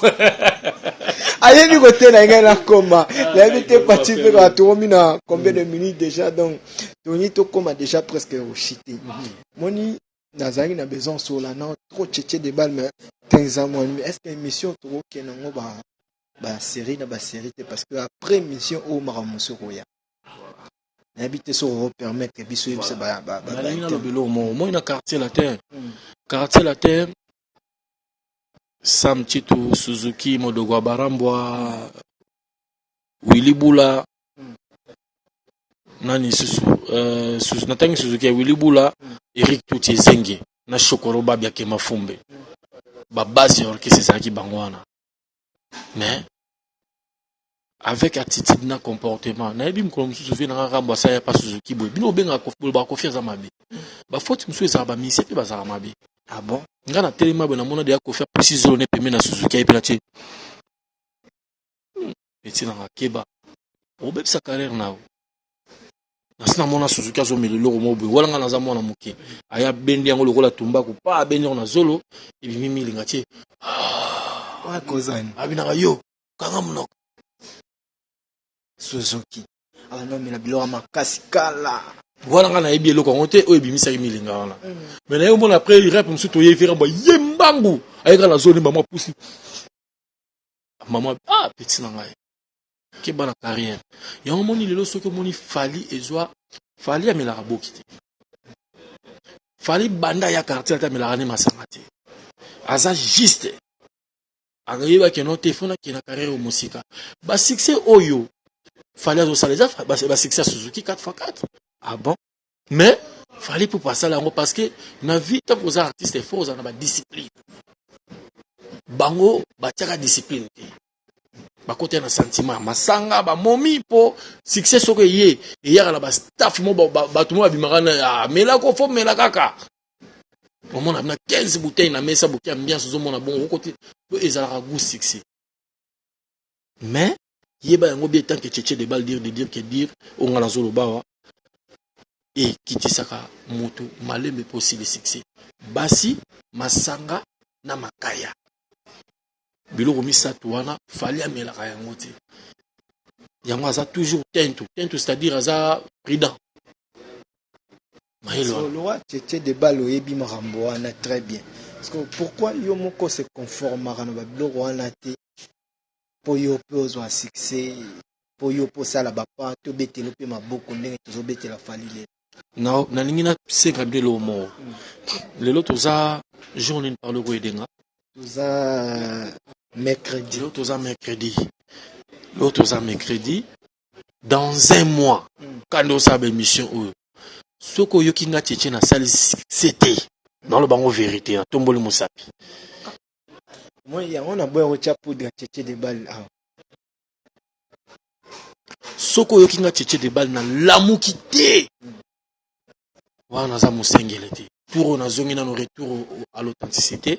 ayebi ko tena ina koma la vite parti pe ka to mina combien de minutes déjà donc toni to koma déjà presque au chité moni nazaki na besoin sur la non trop tchétché de balles mais est-ce que émission trop kenango ba série na ba série parce que après émission au maramuso roya n'habite sur permettre biso yebisa ba moi na quartier latin Sam Chitu Suzuki Modogwa Barambwa Willy Bula nani susu natangi Suzuki Willy Bula Eric Tuti Zenge na Shokoro Babia ke mafumbe ba base orchestre zaki bangwana mais avec attitude na comportement na ebi mko msusu vina ngamba sa ya pa Suzuki boy bino benga ba confiance mabe ba faute msusu za ba misi pe ba za mabe ah bon ngana telema bona mona de ko faire précision ne peme na Suzuki et puis petit na keba obe sa carrière na nasina mona Suzuki azo melelo ko mobe wala ngana za mona muke aya bendi yango lokola tumba ko pa bendi na zolo et puis mimi linga tie wa kozani abina yo kanga munoko Suzuki non mais la bilora makasi kala voilà ngana ebi eloko ngote o ebimisa milinga wana mais na yo mona après il rap musu to yevira ba yembangu ayeka na zone maman pousi maman petit na ngai ke bana carrière ya moni lelo soki moni fali ezwa Fali amelaka boki te. Fali banda ya quartier ata amelaka ne masanga te. Aza juste. Agayeba ke no te fona ki na carrière au musika. Ba succès oyo. Fali azo saleza ba succès Suzuki 4x4. Ah bon? Mais fallait pour passer là parce que na vie tant que artiste est fort on a ba discipline. Bango ba tiaka discipline. Ba côté na sentiment masanga ba momi po succès soko ye et ya la ba staff mo ba tout mo bimaka na mela ko fo mela kaka. Au moins on a 15 bouteilles na mesa bouquet ambiance zo mona bon côté ezala goût succès. Mais yeba yango bien tant que tchétché de balle dire on a la zolo bawa et kitisaka moto malembe possible succès. Basi masanga na makaya. Biloko misatu wana fali amelaka yango te. Yango aza toujours tento c'est-à-dire aza prudent. Le roi tchétché de balle oyebi marambo wana très bien. Parce que pourquoi yo moko se conforme à na biloko wana te po yo pe ozwa succès po yo po sala bapa to betelo pe maboko ndenge tozo betela fali le. Na ningina seka belo mo. Lelo toza journée parle ko edenga. Toza mercredi. L'autre toza mercredi. Dans un mois, quand on sa émission soko yo kinga tchétché na salle c'était dans le bango vérité tomboli musapi. Moi ya on a boyo cha poudre tchétché de balle. Soko yo kinga tchétché de balle na lamu kité. Wana za musengele te. Pour on a zongi na no retour à l'authenticité.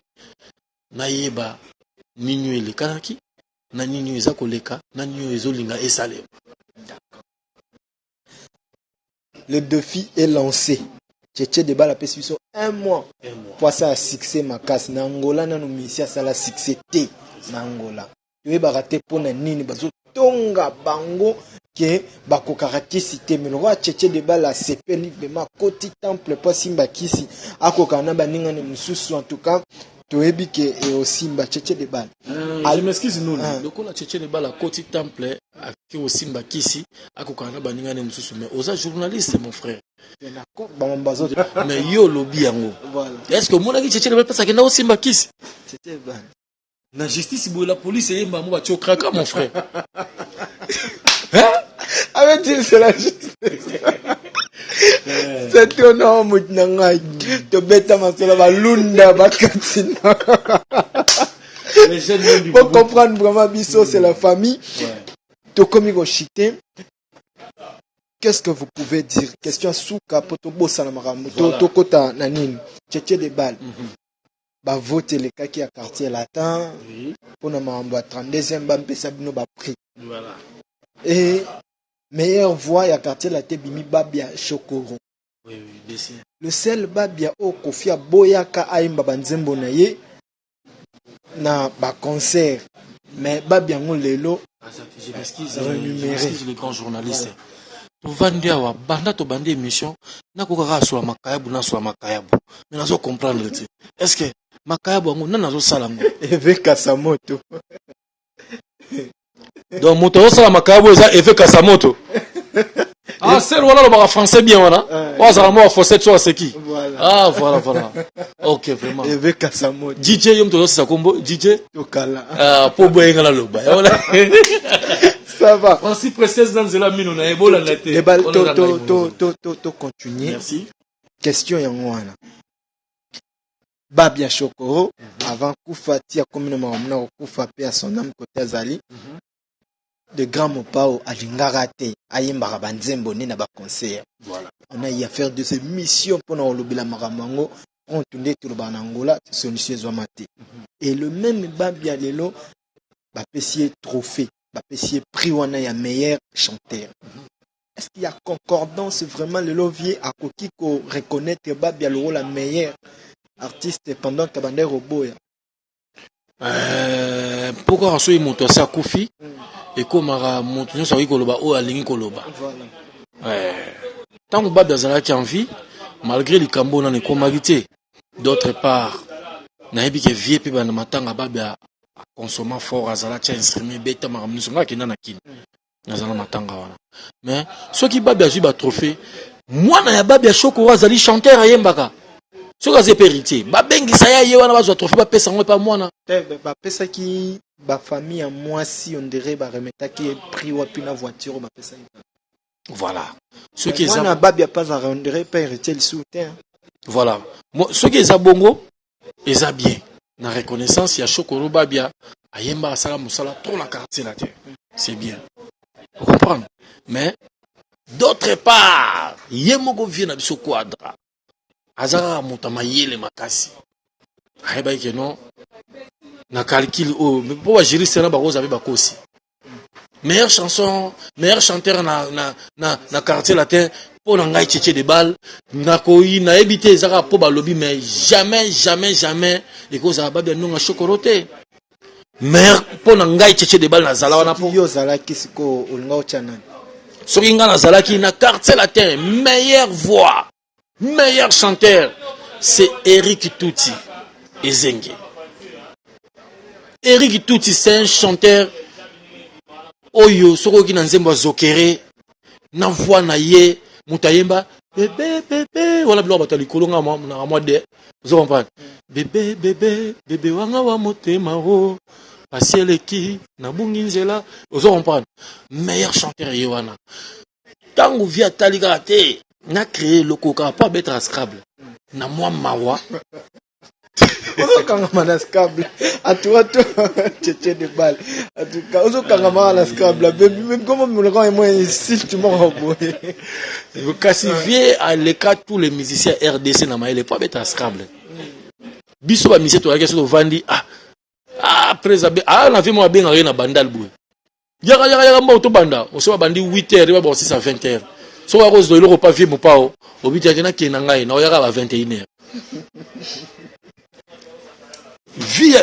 Na yeba ninyo ele kanaki na ninyo eza koleka na ninyo ezolinga esale. Le défi est lancé. Tchétché de balle a passé sur un mois. Pour ça succès ma casse na Angola na no misia sala succès te na Angola. Tu es baraté pour na nini bazo tonga bango que bako caractéristique mais le roi tchétché de balle a sepeli de ma côté temple pas simba kisi akoka na baninga ne mususu en tout cas toyebi ke et aussi mba tchétché de balle. Je m'excuse nous le ko la tchétché de balle à côté temple a ki aussi mba kisi akoka na baninga ne mususu mais oza journaliste mon frère. D'accord ba mbazo mais yo lobi yango. Voilà. Est-ce que mona ki tchétché de balle parce que na aussi mba kisi tchétché de balle. La justice bo la police et mba mo ba tchokraka mon frère. Hein? Avec dit c'est la justice. C'est ton homme nanga to beta masola ba lunda ba katina. Les jeunes du pour comprendre vraiment biso c'est la famille. To komi go chité. Qu'est-ce que vous pouvez dire? Question souka poto bossa na makambo. To kota na nini? Tchétché de balle. Ba voter les cas qui a quartier latin. Pour na makambo 32e ba mpesa bino ba prix. Voilà. Et meilleure voix ya quartier la Bimi Babia Chokoro. Oui, bien. Le seul Babia o Kofia Boyaka aimba banzembo na ye na ba concert. Mais Babia ngolelo je m'excuse le grand journaliste. To vandi awa banda to bandi émission na ko kaka so makayabu na so makayabu. Mais nazo comprendre le est-ce que makayabu ngo na nazo sala ngo avec Kasamoto. Donc moto osala makayabu eza effet Kasamoto. Ah c'est voilà le français bien voilà. Oh ça moi forcer toi c'est qui? Ah voilà. OK vraiment. Effet Kasamoto. DJ yom to sa kombo DJ Tokala. Ah po boyenga la loba. Ça va. On s'y précise dans la mine on a ebola la tête. To continuer. Merci. Question yangwana. Babia Chokoro avant kufa tia communément na kufa pe à son âme côté azali. De grand mopao alingara te ayembaka banzembo ne na ba concert. Voilà. On a y à faire de ces missions pour nous lobila maramango on tourner tout le Angola solution zomate. Et le même Babia lelo ba pesier trophée, ba pesier prix wana ya meilleur chanteur. Est-ce qu'il y a concordance vraiment le lovier à koki ko reconnaître Babia le la meilleure artiste pendant Kabandé Roboya? Pourquoi on soit monté ça Kofi et comme monté nous savons koloba o alingi koloba. Tant que Babia zala qui en vie malgré les cambo na ne komagité d'autre part na yebi ke vie pe bana matanga Babia consommer fort azala cha instrument beta maramnu songa ki na kin nazala matanga wana mais ceux qui Babia ju ba trophée mwana ya babi ya Shokoro azali chanteur ayembaka soki aza héritier babengisa ya ye wana bazwa trophée bapesa yango epa mwana bapesaki bafamille ya mwasi on dirait baremetaki prix wapi na voiture bapesaki voilà mwana babi apaza on dirait pas héritier lisusu te voilà soki eza bongo eza bien na reconnaissance ya Shokoro babia ayemba asala musala trop na quartier la terre c'est bien vous comprenez mais d'autre part yemoko vie na biso quadra azara mutama yele makasi ayeba ke non na calcul mais pour ba gérer ça na ba rose avec bakosi meilleure chanson meilleur chanteur na quartier latin pour ngai tchétché de balle na koyi na ebité ezaka po ba lobby mais jamais et cause à babia non chokorote meilleur pour ngai tchétché de balle na zala wana po yo zala kisiko olinga ochana soki nga na zalaki na quartier latin meilleure voix meilleur chanteur c'est Eric Touti Ezenge. Eric Touti c'est un chanteur oyo soko ki na nzembo zokere na voix na ye mutayemba bébé wala bilo batali kolonga na moi de vous comprenez bébé wanga wa motema ro pasieleki na bungi nzela vous comprenez meilleur chanteur ye wana tango via talika te na créé le coca pas être à Scrabble na moi mawa ozo kangama na Scrabble atua tchétché de balle en tout cas ozo kangama na Scrabble même comment me rend moi ici tu m'as envoyé le cassivier à l'écart tous les musiciens RDC na maile pas être à Scrabble biso ba musicien to yaka so vandi après na vie moi benga na bandal boue yaka mba to banda o so bandi 8h ba 6 à 20h so wa rose do le repas vie mo pao obiti akena ke na ngai na o yaka ba 21h vie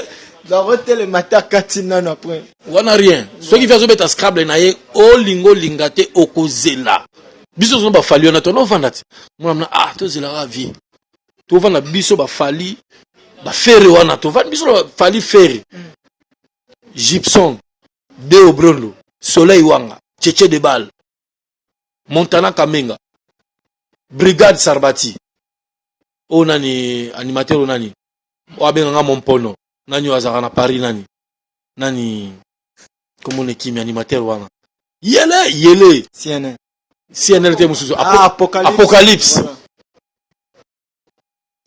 dans hôtel matin katina na point wana rien ceux qui font beta Scrabble na ye o lingo lingate okozela biso zo ba fali na to no vanda ti mona to zela ra vie to vanda biso ba fali ba fere wana to vanda biso ba fali fere Gibson de Obrondo Soleil Wanga Tchétché de balle Montana Kamenga Brigade Sarbati onani animateur onani oabenga Mompono nani wazaka na Paris nani comment on est animateur wana yele CNN te mususu Apocalypse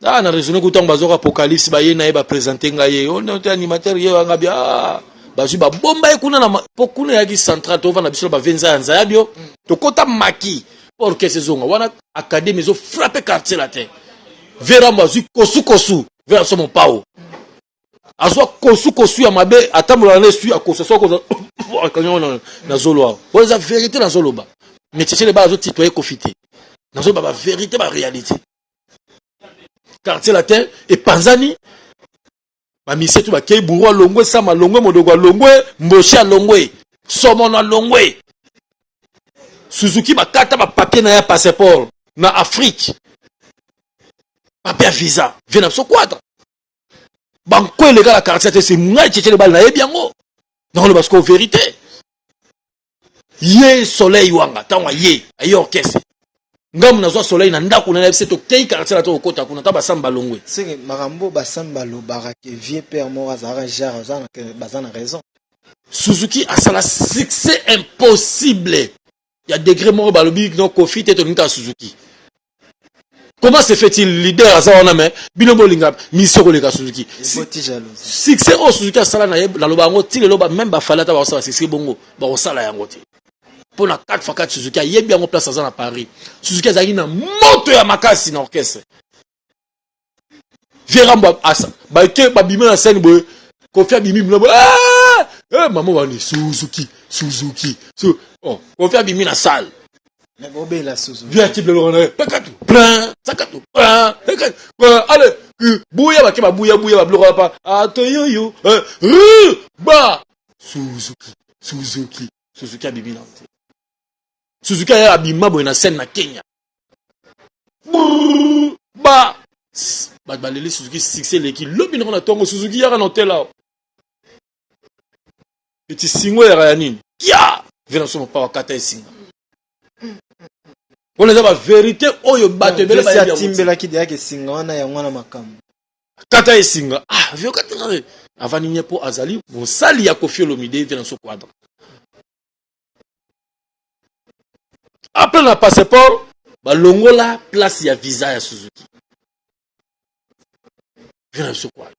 na raisonner ko tamba zoka Apocalypse ba ye na ye ba présenter ngaye on est animateur ye wanga bia bazu ba bomba ekuna na pokuna ya ki central to vana biso ba venza nza ya bio to kota maki pour que ces zonga wana académie zo frapper quartier la terre vera mazu kosu vera somo pao azwa kosu ya mabe atamula na su akosa so ko akanyo na zolo wa za vérité na zolo ba mais tchétché le ba zo titoyer kofité na zo ba vérité ba réalité quartier la terre et panzani ba misetu ba kei buru longwe sama longwe modogo longwe mbosha longwe somo na longwe Suzuki ba kata ba papier na ya passeport na Afrique papier visa vena so quadra banko le gars la quartier c'est ngai tchétché le bal na yebiango dans le basco vérité ye Soleil Wanga tanwa ye ayo orchestre ngam na zo Soleil na ndako na FC to kei quartier la to okota kuna ta basamba longwe c'est marambo basamba lo barake vieux père mo azara jar bazana raison Suzuki a ça la succès impossible il y a degré mo balobi no Kofi te to nka Suzuki comment se fait-il leader à ça on a mais bilobo linga misoko le Suzuki succès au Suzuki a ça la loba ngo ti le loba même ba falata ba ça c'est bongo ba o sala yango te pour la 4x4 Suzuki yebi yango place à Paris Suzuki azaki na moto ya makasi na orchestre Veramba asa ba ke ba bima na scène boy Kofi abimi mlo maman wani Suzuki oh Kofi abimi na salle mais bobé la Suzuki viens type le on pekatu plein sakatu allez bouya ba ke ba bouya ba bloko pa atoyoyo ba Suzuki abimi na Suzuki a abima boy na scène na Kenya ba baleli Suzuki succès leki lobi na tongo Suzuki yaka na hotel là petit singo ya nini kia vena somo pa wakata esinga On les a la vérité oyo bato bele ba ya timbela ki dia ke singa wana ya ngwana makam kata esinga vio kata avant ni po azali bon sali ya Koffi Olomide vient dans ce quadre après le passeport ba longola place ya visa ya Suzuki vient dans ce quadre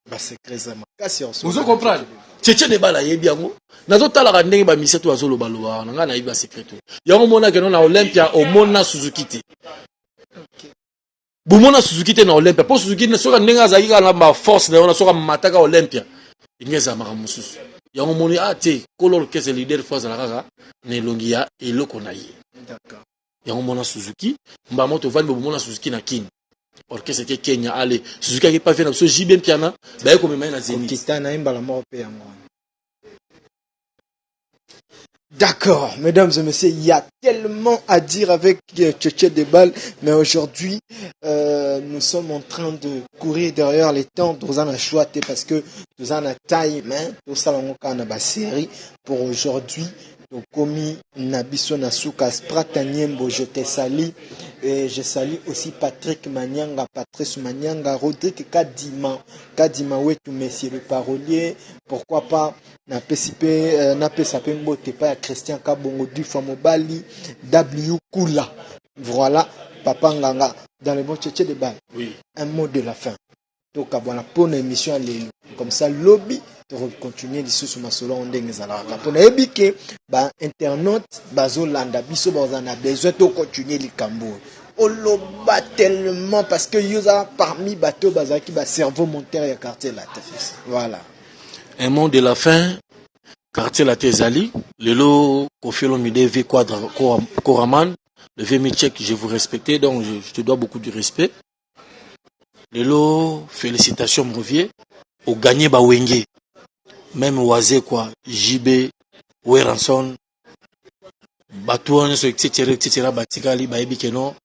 ba secret za makasi on vous comprenez Tchétché de bala yebi yango nazo tala ka ndenge ba miseto azolo baloba nga na yiba secret yango mona ke na Olympia o mona Suzuki te Bumona Suzuki te na Olympia po Suzuki ne soka ndenge azali ka na ba force na soka mataka Olympia ingeza maka mususu yango moni te kolor kese leader force na kaka ne longia eloko na ye d'accord yango mona Suzuki mba moto vani bumona Suzuki na king orchestre ke Kenya ale Suzuki ki pa fait na so JB piana ba yeko mema na Zenith kitana imbala mo pe yango. D'accord, mesdames et messieurs, il y a tellement à dire avec Tchétché Debal, mais aujourd'hui, nous sommes en train de courir derrière les temps. Nous avons choix parce que nous avons time, tout ça, on a une série pour aujourd'hui. Donc, comme Nabiso Nasuka, Sprataniembo, je te salue. Et je salue aussi Patrick Manyanga, Patrice Manyanga, Rodrigue Kadima, Wetu, messieurs le parolier. Pourquoi pas, Napesipe Mbote, pas Christian Kabongo, Dufa Mobali, W Kula. Voilà, Papa Nganga, dans le bon Tchétché de Bail. Oui. Un mot de la fin. Donc, voilà, pour une émission à l'élu. Comme ça, lobby. Continuer les sous ma solo on dengue zala pour na ebike ba internaute bazolanda biso bazana besoin de continuer les cambo oloba tellement parce que yoza parmi bateau bazaki ba cerveau monteur ya quartier la tête voilà un mot de la fin quartier la tezali lelo Koffi Olomide V quadre Koraman le VMI tchèque je vous respecte donc je te dois beaucoup de respect lelo félicitations Movier au gagné ba wenge même Oazé quoi JB Weranson Batouan so etc batikali ba ebikeno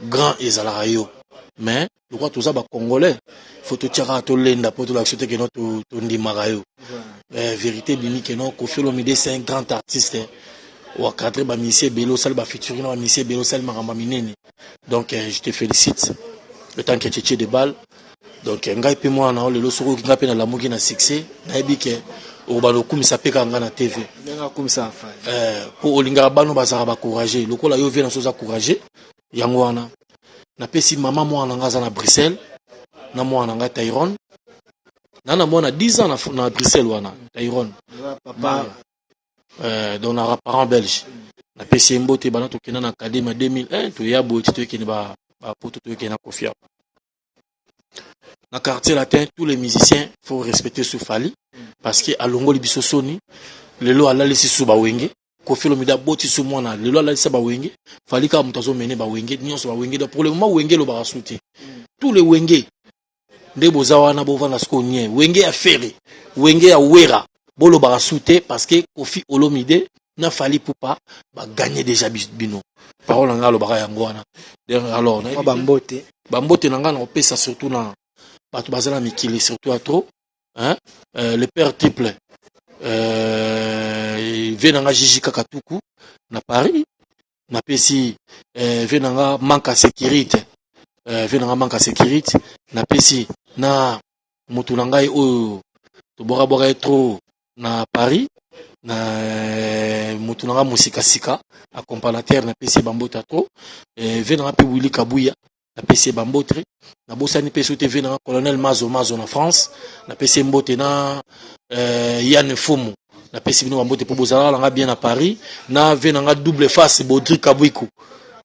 grand ezala yo mais le quoi tout ça ba congolais faut te tirer to lenda pour to l'accepter que non to ndimaka yo vérité bimi que non Koffi Olomide c'est un grand artiste ou cadre ba monsieur Belo sal ba featuring ba monsieur Belo sal maramba minene donc je te félicite le temps que Tchétché Debal donc ngai pe moi na lelo soko ki ngape na lamuki na succès na ebike o ba lokumisa pe kanga na TV nga kumisa fa pour olinga bano bazara ba courager lokola yo vient na soza courager yango wana na pesi mama mwana ngaza na Bruxelles na mwana nga Tyrone na mwana 10 ans na Bruxelles wana Tyrone papa donc na parent belge na pesi mbote bana to kena na académie 2001 to yabo to kena ba poto to kena Koffi. Dans le quartier latin, tous les musiciens, il faut respecter Soufali. Parce que à Longo Libiso Soni, le lo ala lisi sou ba wenge. Koffi Olomide boti sou mwana, le lo ala lisi ba wenge. Fali ka mutazo mene ba wenge, nyon so ba wenge. Pour le moment, wenge lo ba rasouté. Tous les wenge, de bozawa na bova na sko nye. Wenge a ferry, wenge a wera. Bo lo ba rasouté parce que Koffi Olomide n'a fali pour pas gagner déjà bino. Parole nga lo ba yango wana. Alors, na bambote. Bambote nanga na opesa surtout na Bato Bazana Mikili, surtout à trop. Hein? Le père triple. Venanga Gigi Kakatuku, na Paris. Na Pessi, Venanga manque à sécurité. Venanga manque à sécurité. Na Pessi, na Mutunangai ou Tobora trop na Paris. Na Mutunanga Musikasika, accompagnateur na Pessi Bambota trop. Venanga Pe Willy Kabouya. Na PC Bambotre, na Bossani PC TV na colonel Mazo na France, na PC Mbote na Yann Fumu, na PC Bino Bambote pour Bozala nga bien à Paris, na venanga double face Baudry Kabwiku,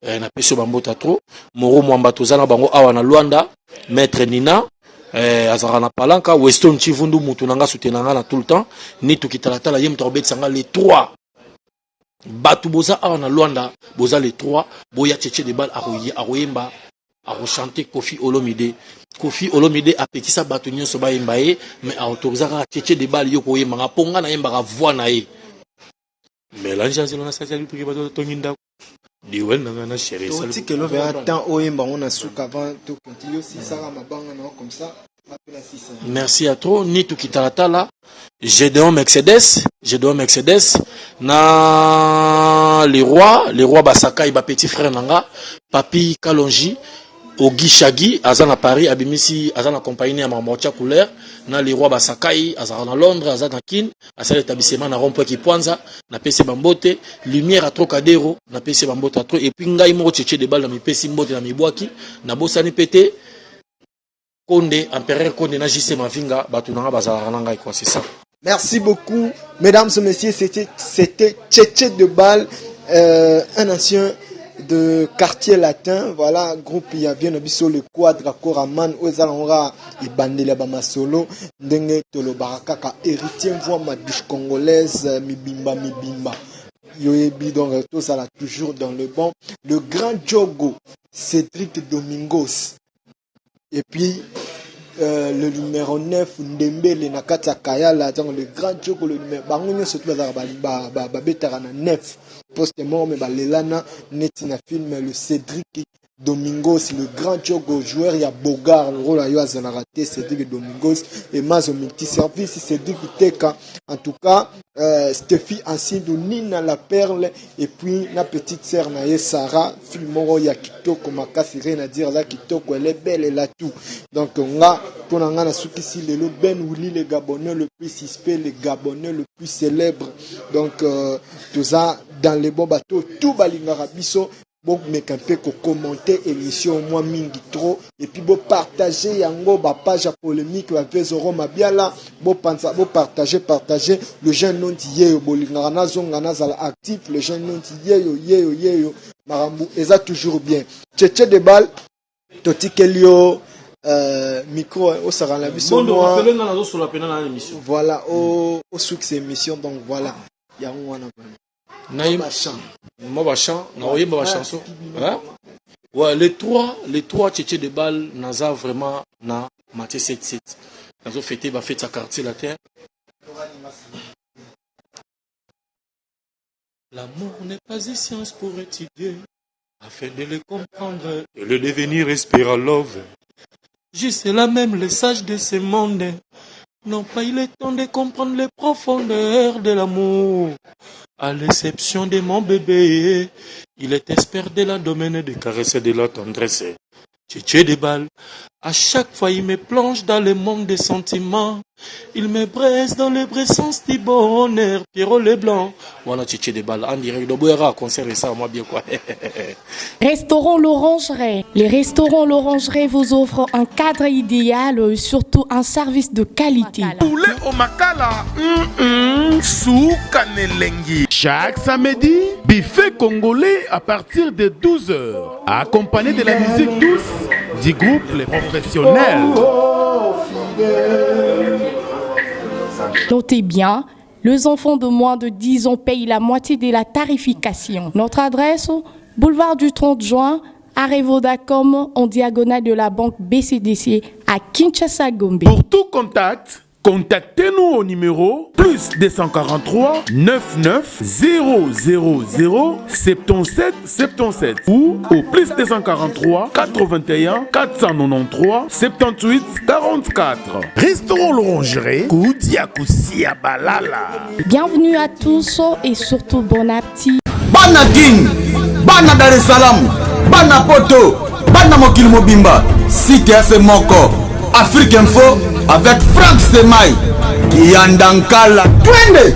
na PC Bambota trop, Moro Mwamba tozana bango awa na Luanda, Maître Nina, azara na Palanka, Weston Chivundu mutu nanga soutenanga na tout le temps, ni tukitalatala yem torbet sanga les 3. Batu boza awa na Luanda, boza les 3, boya Tchétché Debal aroyemba a rechanté Koffi Olomide. Koffi Olomide a petit sa bâtonnier so ba yembaye mais a autorisé à Tchétché Debal yo ko yemba ponga na yemba voix na ye. Mais là j'ai na sa salut pour que bato tonginda. Diwen na chéri ça. Tu que le verra tant o yemba on a sou avant tout continue si ça mabanga non comme ça. Merci à toi. Nitu Kitalatala. Gédéon Mercedes. Na les rois Basaka, iba petit frère Nanga. Papi Kalonji. Ogi Shagi, Azan à Paris, Abimisi, Azan accompagné à Marmotia couleur, na les rois Basakai, Azan à Londres, Azan à Kin, Azan l'établissement na Rompo qui Poinza, na PC Bambote, lumière à Trocadéro, na PC Bambote à Tro, et puis Ngaï Mo Tchéché de balles na mi PC Mbote na mi Boaki, na Bossani Pété, Konde, Empereur Konde na JC Mavinga, Batunanga Bazarananga, quoi, c'est ça. Merci beaucoup, mesdames et messieurs, c'était Tchéché de balles, un ancien de quartier latin, voilà, groupe il y a bien le quadra Koraman, Ozalonga, et Bandela Bamasolo, Ndenge Tolo Barakaka, héritier voix ma biche congolaise, Mibimba. Yoebi, donc tout ça là, toujours dans le bon. Le grand Diogo, Cédric Domingos, et puis le numéro 9, Ndembele Nakata Kayala, le grand Diogo, le numéro, Bangonio se trouve à Babetarana 9. Post-mort, mais Lelana, Netina film, le Cédric Domingos, le grand Diogo, joueur, il y a Bogart, le rôle à Yoazan a raté, Cédric Domingos, et Mazo multi-service, Cédric Teka, en tout cas, Stéphie Ansidou, Nina la Perle, et puis la petite sœur Naye Sarah, Filmoro, il y a Kitoko, Makasi, rien à dire, là, Kitoko, elle est belle, elle a tout. Donc, on a, pour l'angana, Soukisi, le Ben Willy, le Gabonais le plus suspect, le Gabonais le plus célèbre. Donc, tout ça, dans les bons bateaux, tout balingara biso. Bon, mais quand on commenter l'émission, moi, mingi trop, et puis bon, partager, yango, ba page polémique, la Zoro Mabiala, bon, partager, le jeune non yeyo, bolingana zongana zala actif, le jeune non yeyo, marambu, et ça toujours bien. Tchétché de balle, Toti Kelio, micro, au Saranabiso, voilà, au succès émission, donc voilà, yango wana. Ouais, les trois tchétchés de balles naza vraiment na maté 7-7. Nazo fêté ba fête sa quartier la terre. L'amour n'est pas une science pour étudier, afin de le comprendre et le devenir espéra love. Juste là même les sages de ce monde n'ont pas eu le temps de comprendre les profondeurs de l'amour. À l'exception de mon bébé, il est expert de la domaine des caresses et de la tendresse. Tchétché de balles, à chaque fois il me plonge dans le monde des sentiments. Il me braise dans le vrai sens du bonheur. Pierrot Leblanc. Voilà Tchétché de balles. En direct de Boera, conservez ça, moi bien quoi. Restaurant L'Orangerie. Les restaurants L'Orangerie vous offrent un cadre idéal, surtout un service de qualité. Poulet au makala. Soukanelengi. Chaque samedi, buffet congolais à partir de 12h. Accompagné de la musique douce du groupe Les Professionnels. Notez bien, les enfants de moins de 10 ans payent la moitié de la tarification. Notre adresse, boulevard du 30 juin, à Revodacom, en diagonale de la banque BCDC à Kinshasa Gombe. Pour tout contact, contactez-nous au numéro plus 243 99 000 77 77 ou au plus 243 81 493 78 44. Restaurant L'Orangerie, Koudia Koussia Balala. Bienvenue à tous et surtout bon appétit. Bana King, Bana Dar es Salaam, Bana Poto, Bana Mokil Mobimba, Cité FC Moko, Afrique Info avec Franck Semaï, Kiandankala, Twende.